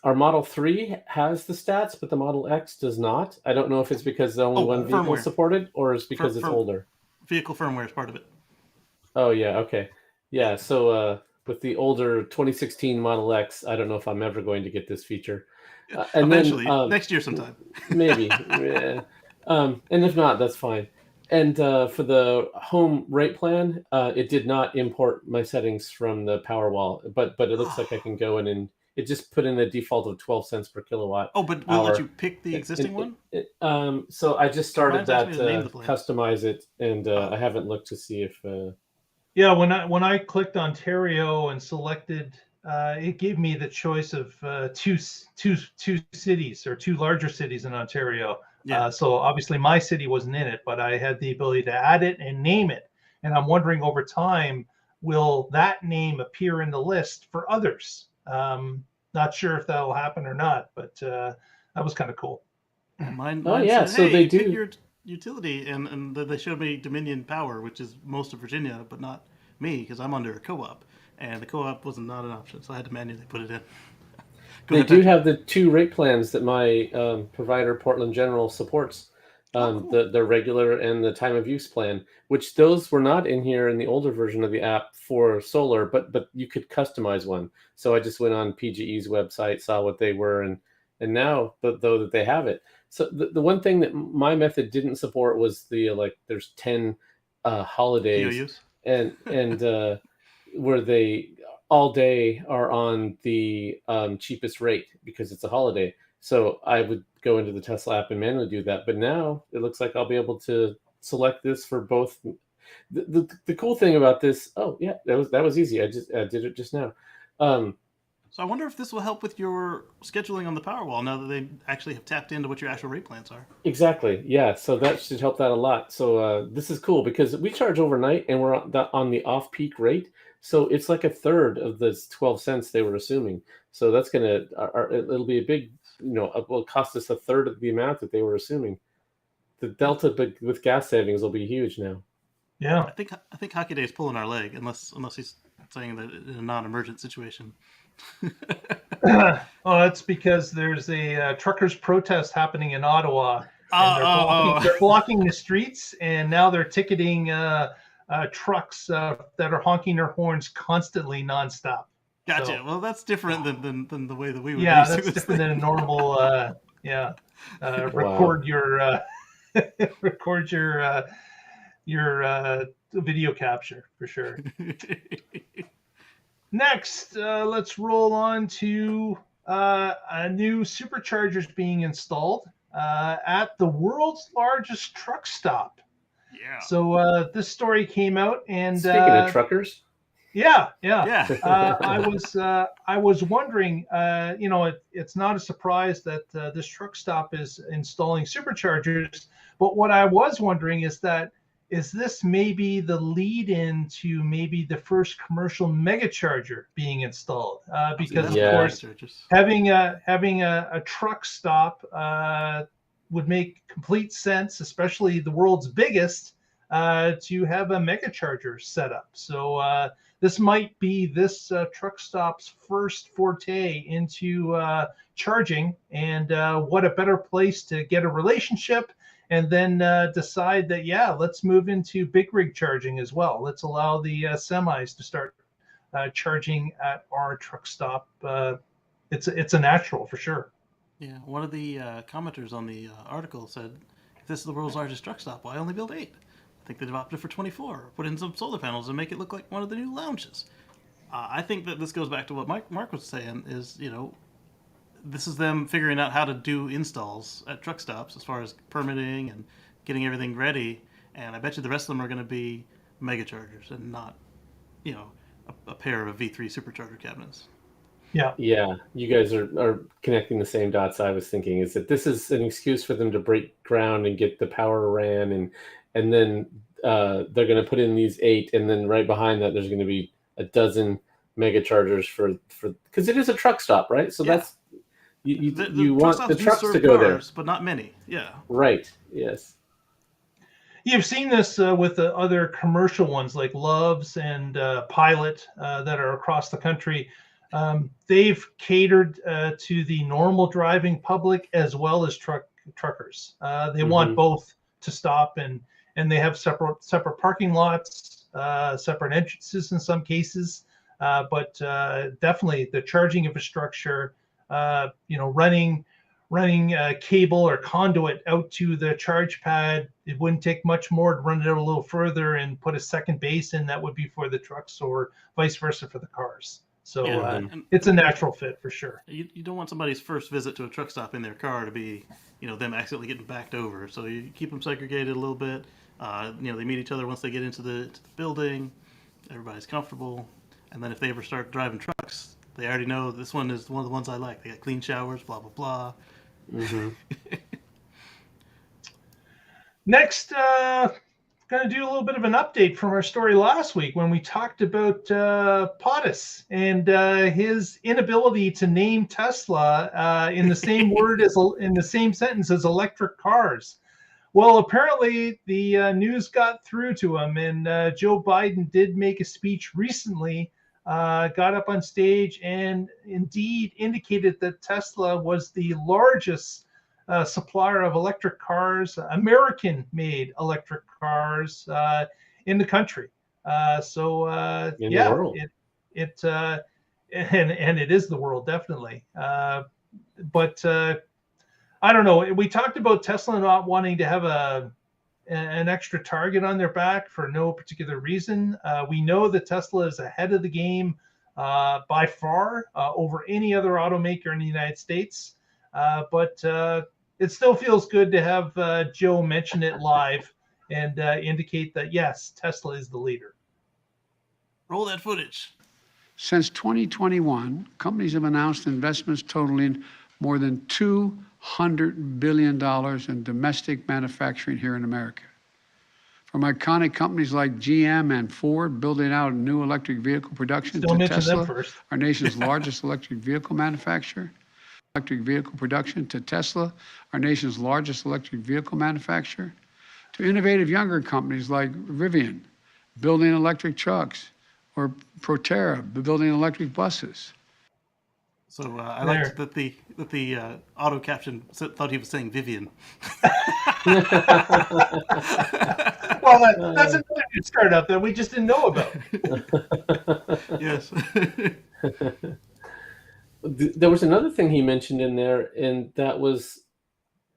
Our Model 3 has the stats, but the Model X does not. I don't know if it's because only one vehicle is supported, or it's because it's older. Vehicle firmware is part of it. Oh, yeah. Okay. Yeah. So with the older 2016 Model X, I don't know if I'm ever going to get this feature. And eventually, then, next year sometime. Maybe. Yeah. And if not, that's fine. And for the home rate plan, it did not import my settings from the Powerwall, but it looks like I can go in and it just put in a default of 12 cents per kilowatt. Oh, but will it let you pick the existing one? So I just started that to customize it, and I haven't looked to see if. Yeah, when I clicked Ontario and selected, it gave me the choice of two cities, or 2 larger cities in Ontario. Yeah. So obviously my city wasn't in it, but I had the ability to add it and name it. And I'm wondering, over time, will that name appear in the list for others? Not sure if that'll happen or not, but that was kind of cool. Mine said, so they do pick your utility, and they showed me Dominion Power, which is most of Virginia, but not me, because I'm under a co-op, and the co-op was not an option, so I had to manually put it in. They do have the 2 rate plans that my provider, Portland General, supports. Cool. the regular and the time of use plan, which those were not in here in the older version of the app for solar, but you could customize one. So I just went on PGE's website, saw what they were, and now though that they have it. So the one thing that my method didn't support was the there's 10 holidays POUs? and where they all day are on the cheapest rate because it's a holiday. So I would go into the Tesla app and manually do that. But now it looks like I'll be able to select this for both. The cool thing about this, oh yeah, that was easy. I did it just now. So I wonder if this will help with your scheduling on the Powerwall now that they actually have tapped into what your actual rate plans are. Exactly. Yeah. So that should help that a lot. So this is cool because we charge overnight and we're on the off-peak rate. So it's like a third of the 12 cents they were assuming. So that's it'll be a big, it will cost us a third of the amount that they were assuming. The delta with gas savings will be huge now. Yeah. I think Hockey Day is pulling our leg unless he's saying that in a non-emergent situation. Oh, that's because there's a truckers' protest happening in Ottawa. They're blocking the streets, and now they're ticketing trucks that are honking their horns constantly, nonstop. Gotcha. So, well, that's different than the way that we would. Yeah, that's different than a normal. Record your video capture for sure. Next, let's roll on to a new superchargers being installed at the world's largest truck stop. Yeah. So this story came out, and speaking of truckers, Yeah. I was wondering, it's not a surprise that this truck stop is installing superchargers, but what I was wondering is this maybe the lead-in to maybe the first commercial megacharger being installed? Because of course, having a truck stop would make complete sense, especially the world's biggest, to have a megacharger set up. So this might be this truck stop's first forte into charging, and what a better place to get a relationship and then decide that, yeah, let's move into big rig charging as well. Let's allow the semis to start charging at our truck stop. It's a natural for sure. Yeah, one of the commenters on the article said, if this is the world's largest truck stop, why only build 8? I think they'd opted for 24. Put in some solar panels and make it look like one of the new lounges. I think that this goes back to what Mark was saying, is, this is them figuring out how to do installs at truck stops as far as permitting and getting everything ready. And I bet you the rest of them are going to be megachargers and not, a pair of V3 supercharger cabinets. Yeah. You guys are connecting the same dots I was thinking, is that this is an excuse for them to break ground and get the power ran, and then they're going to put in these 8, and then right behind that there's going to be a dozen megachargers for because it is a truck stop, right? So that's you want the trucks to go there, but not many. Yeah. Right. Yes. You've seen this with the other commercial ones like Love's and Pilot that are across the country. They've catered to the normal driving public as well as truckers. They want both to stop, and they have separate parking lots, separate entrances in some cases. But definitely the charging infrastructure, running cable or conduit out to the charge pad. It wouldn't take much more to run it out a little further and put a second base in that would be for the trucks, or vice versa for the cars. So it's a natural fit for sure. You don't want somebody's first visit to a truck stop in their car to be, them accidentally getting backed over. So you keep them segregated a little bit. They meet each other once they get into the building. Everybody's comfortable. And then if they ever start driving trucks, they already know this one is one of the ones I like. They got clean showers, blah, blah, blah. Mm-hmm. Next, going to do a little bit of an update from our story last week when we talked about POTUS and his inability to name Tesla in the same word in the same sentence as electric cars. Well, apparently the news got through to him, and Joe Biden did make a speech recently, got up on stage and indeed indicated that Tesla was the largest supplier of electric cars, American-made electric cars in the country. In the world. And it is the world, definitely. But I don't know. We talked about Tesla not wanting to have an extra target on their back for no particular reason. We know that Tesla is ahead of the game by far over any other automaker in the United States. But it still feels good to have Joe mention it live and indicate that, yes, Tesla is the leader. Roll that footage. Since 2021, companies have announced investments totaling more than $200 billion in domestic manufacturing here in America. From iconic companies like GM and Ford building out new electric vehicle production to Tesla, our nation's largest electric vehicle manufacturer, to innovative younger companies like Rivian, building electric trucks, or Proterra, building electric buses. So I liked that the auto caption thought he was saying Vivian. Well, that's another new startup that we just didn't know about. Yes. There was another thing he mentioned in there, and that was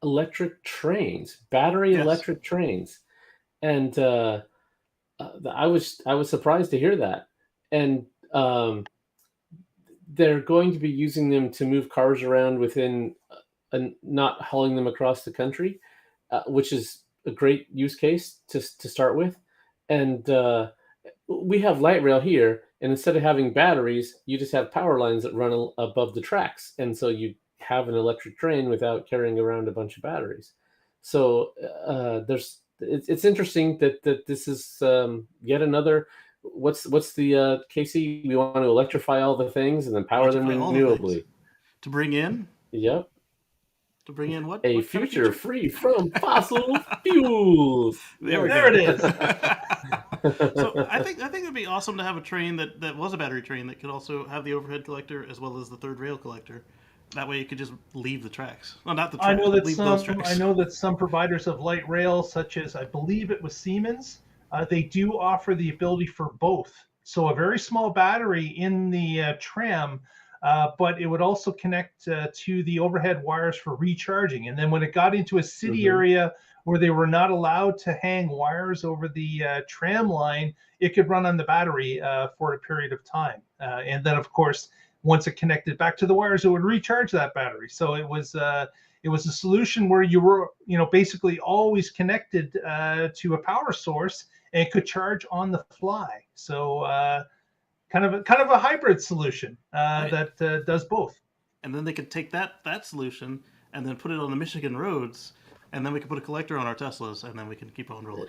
electric trains, battery electric trains, and I was surprised to hear that. And they're going to be using them to move cars around within and not hauling them across the country, which is a great use case to start with. And we have light rail here, and instead of having batteries, you just have power lines that run above the tracks. And so you have an electric train without carrying around a bunch of batteries. So it's interesting that this is yet another. What's the Casey? We want to electrify all the things and then power them renewably. To bring in? Yep. To bring in what? A what future kind of free from fossil fuels. There it is. So I think it'd be awesome to have a train that was a battery train that could also have the overhead collector as well as the third rail collector. That way you could just leave the tracks. Well, not the tracks. I know that some providers of light rail, such as I believe it was Siemens, they do offer the ability for both. So a very small battery in the tram, but it would also connect to the overhead wires for recharging. And then when it got into a city area where they were not allowed to hang wires over the tram line, it could run on the battery for a period of time. And then, of course, once it connected back to the wires, it would recharge that battery. So it was a solution where you were, basically always connected to a power source and could charge on the fly. So kind of a hybrid solution that does both. And then they could take that solution and then put it on the Michigan roads, and then we could put a collector on our Teslas, and then we can keep on rolling.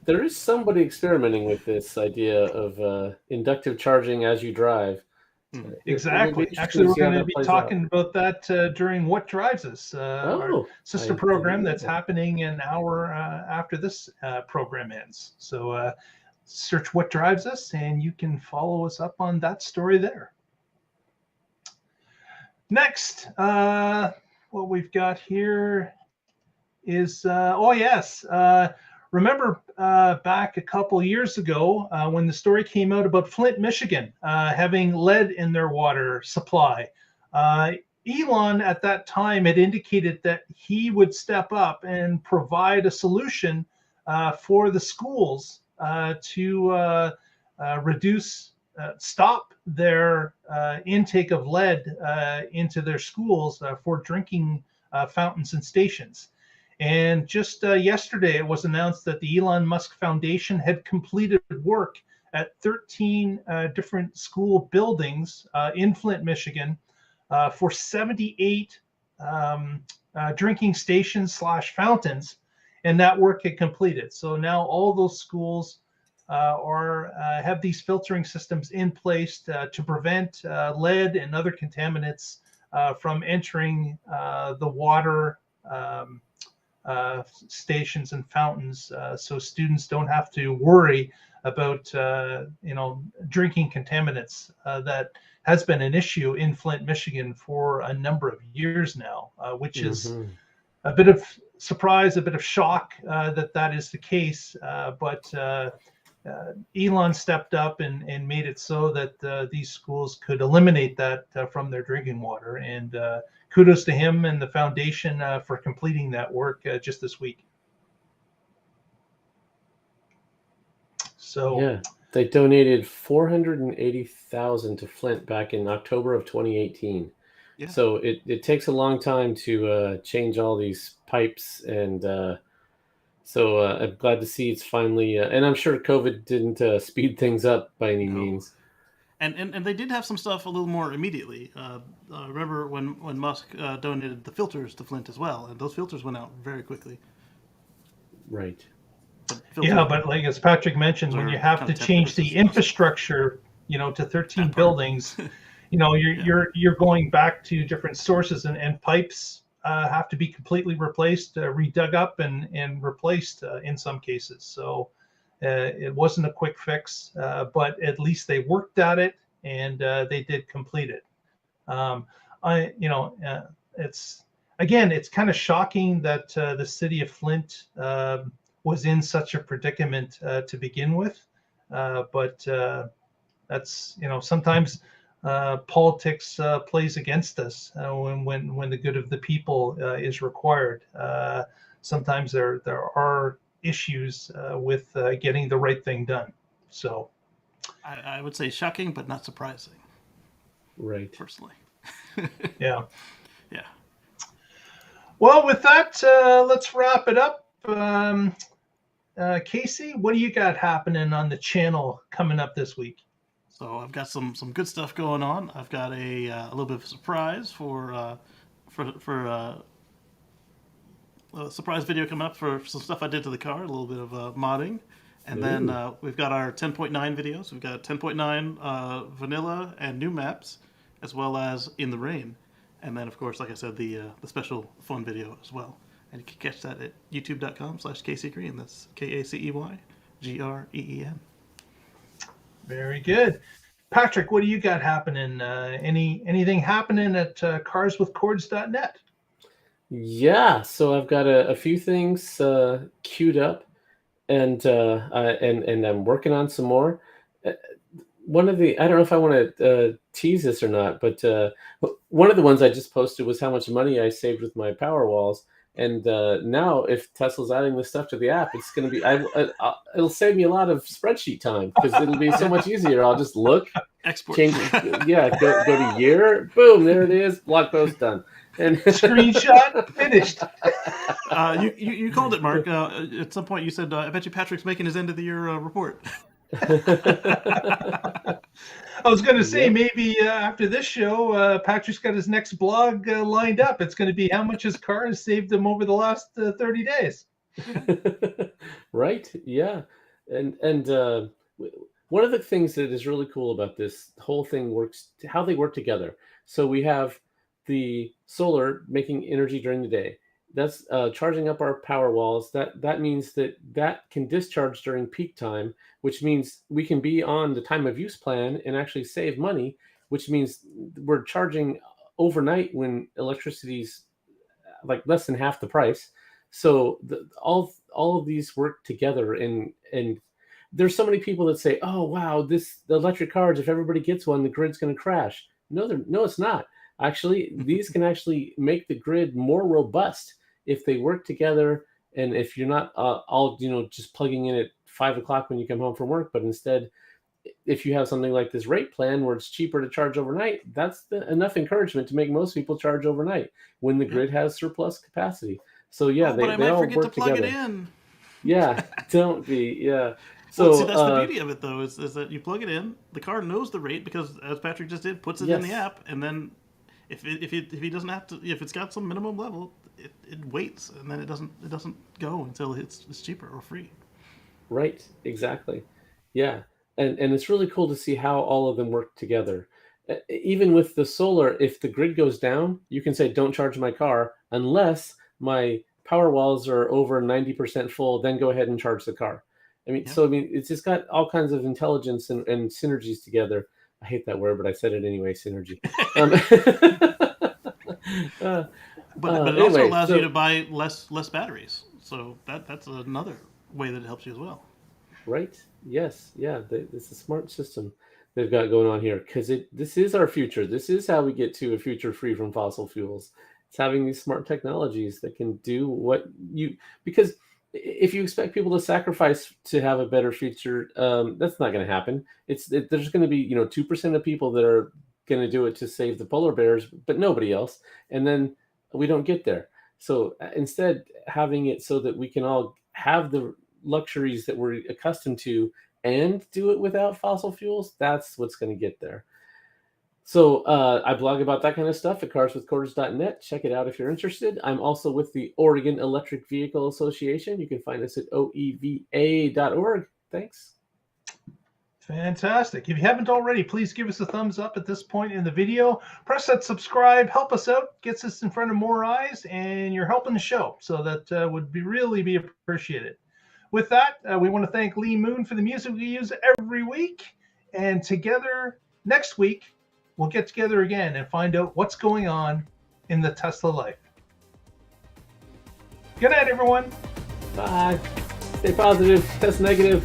There is somebody experimenting with this idea of inductive charging as you drive. Exactly. Actually, we're going to be talking about that during What Drives Us, our sister program that's happening an hour after this program ends. So search What Drives Us, and you can follow us up on that story there. Next, what we've got here is, remember back a couple years ago when the story came out about Flint, Michigan having lead in their water supply. Elon at that time had indicated that he would step up and provide a solution for the schools to stop their intake of lead into their schools for drinking fountains and stations. And just yesterday, it was announced that the Elon Musk Foundation had completed work at 13 different school buildings in Flint, Michigan, for 78 drinking stations / fountains, and that work had completed. So now all those schools have these filtering systems in place to prevent lead and other contaminants from entering the water stations and fountains, so students don't have to worry about drinking contaminants. That has been an issue in Flint, Michigan for a number of years now, which is a bit of surprise, a bit of shock that is the case. But Elon stepped up and made it so that these schools could eliminate that from their drinking water. And kudos to him and the foundation for completing that work just this week. So yeah, they donated $480,000 to Flint back in October of 2018. Yeah. So it takes a long time to change all these pipes, and so I'm glad to see it's finally. And I'm sure COVID didn't speed things up by any means. And they did have some stuff a little more immediately. Remember when Musk donated the filters to Flint as well, and those filters went out very quickly. Right. Yeah, but like as Patrick mentioned, when you have to change the infrastructure, to 13 buildings, you're going back to different sources, and pipes have to be completely replaced, redug up, and replaced in some cases. So it wasn't a quick fix, but at least they worked at it, and they did complete it. It's kind of shocking that the city of Flint was in such a predicament to begin with, but that's sometimes politics plays against us when the good of the people is required. Sometimes there are issues with getting the right thing done. So I would say shocking, but not surprising. Right. Personally. Yeah. Yeah. Well, with that, let's wrap it up. Casey, what do you got happening on the channel coming up this week? So I've got some good stuff going on. I've got a little bit of a surprise for a surprise video coming up for some stuff I did to the car, a little bit of modding. And then we've got our 10.9 videos. We've got 10.9 vanilla and new maps, as well as in the rain. And then, of course, like I said, the special fun video as well. And you can catch that at youtube.com/KCGreen. That's KACEYGREEN. Very good. Patrick, what do you got happening? Anything happening at carswithcords.net? Yeah, so I've got a few things queued up, and I'm working on some more. One of the, I don't know if I want to tease this or not, but one of the ones I just posted was how much money I saved with my power walls. And now, if Tesla's adding this stuff to the app, it's going to be it'll save me a lot of spreadsheet time, because it'll be so much easier. I'll just look, Export. change, go to year, boom, there it is, blog post done, and Screenshot finished. You called it, Mark. At some point, you said, "I bet you Patrick's making his end of the year report." I was going to say, maybe after this show, Patrick's got his next blog lined up. It's going to be how much his car has saved him over the last 30 days. Right? Yeah. And one of the things that is really cool about this whole thing works, how they work together. So we have the solar making energy during the day. That's charging up our power walls. That means that can discharge during peak time, which means we can be on the time of use plan and actually save money, which means we're charging overnight when electricity's like less than half the price. So all of these work together, and there's so many people that say, "Oh wow, the electric cars, if everybody gets one, the grid's going to crash." No, it's not. Actually, these can actually make the grid more robust if they work together, and if you're not all just plugging in at 5 o'clock when you come home from work, but instead, if you have something like this rate plan where it's cheaper to charge overnight, that's enough encouragement to make most people charge overnight when the grid has surplus capacity. So yeah, but I they might all forget work to plug together. it in. Yeah, don't be. Yeah. So Well, see, that's the beauty of it, though, is that you plug it in, the car knows the rate because, as Patrick just did, puts it in the app, and then if he doesn't have to, if it's got some minimum level, it waits, and then it doesn't go until it's cheaper or free. Right, exactly. Yeah, and it's really cool to see how all of them work together. Even with the solar, if the grid goes down, you can say, "Don't charge my car unless my power walls are over 90% full, then go ahead and charge the car. I mean, Yeah. so I mean, it's just got all kinds of intelligence and synergies together. I hate that word, but I said it anyway. Synergy. But it also anyway, allows so- you to buy less batteries. So that's another way that it helps you as well. Right? Yes. Yeah. It's a smart system they've got going on here, because this is our future. This is how we get to a future free from fossil fuels. It's having these smart technologies that can do what you, because if you expect people to sacrifice to have a better future, that's not going to happen. There's going to be 2% of people that are going to do it to save the polar bears, but nobody else, and then we don't get there. So instead, having it so that we can all have the luxuries that we're accustomed to and do it without fossil fuels, that's what's going to get there. So I blog about that kind of stuff at carswithquarters.net. Check it out if you're interested. I'm also with the Oregon Electric Vehicle Association. You can find us at oeva.org. Thanks. Fantastic. If you haven't already, please give us a thumbs up at this point in the video. Press that subscribe, help us out, gets us in front of more eyes, and you're helping the show. So that would really be appreciated. With that, we want to thank Lee Moon for the music we use every week. And together, next week, we'll get together again and find out what's going on in the Tesla life. Good night, everyone. Bye. Stay positive. Test negative.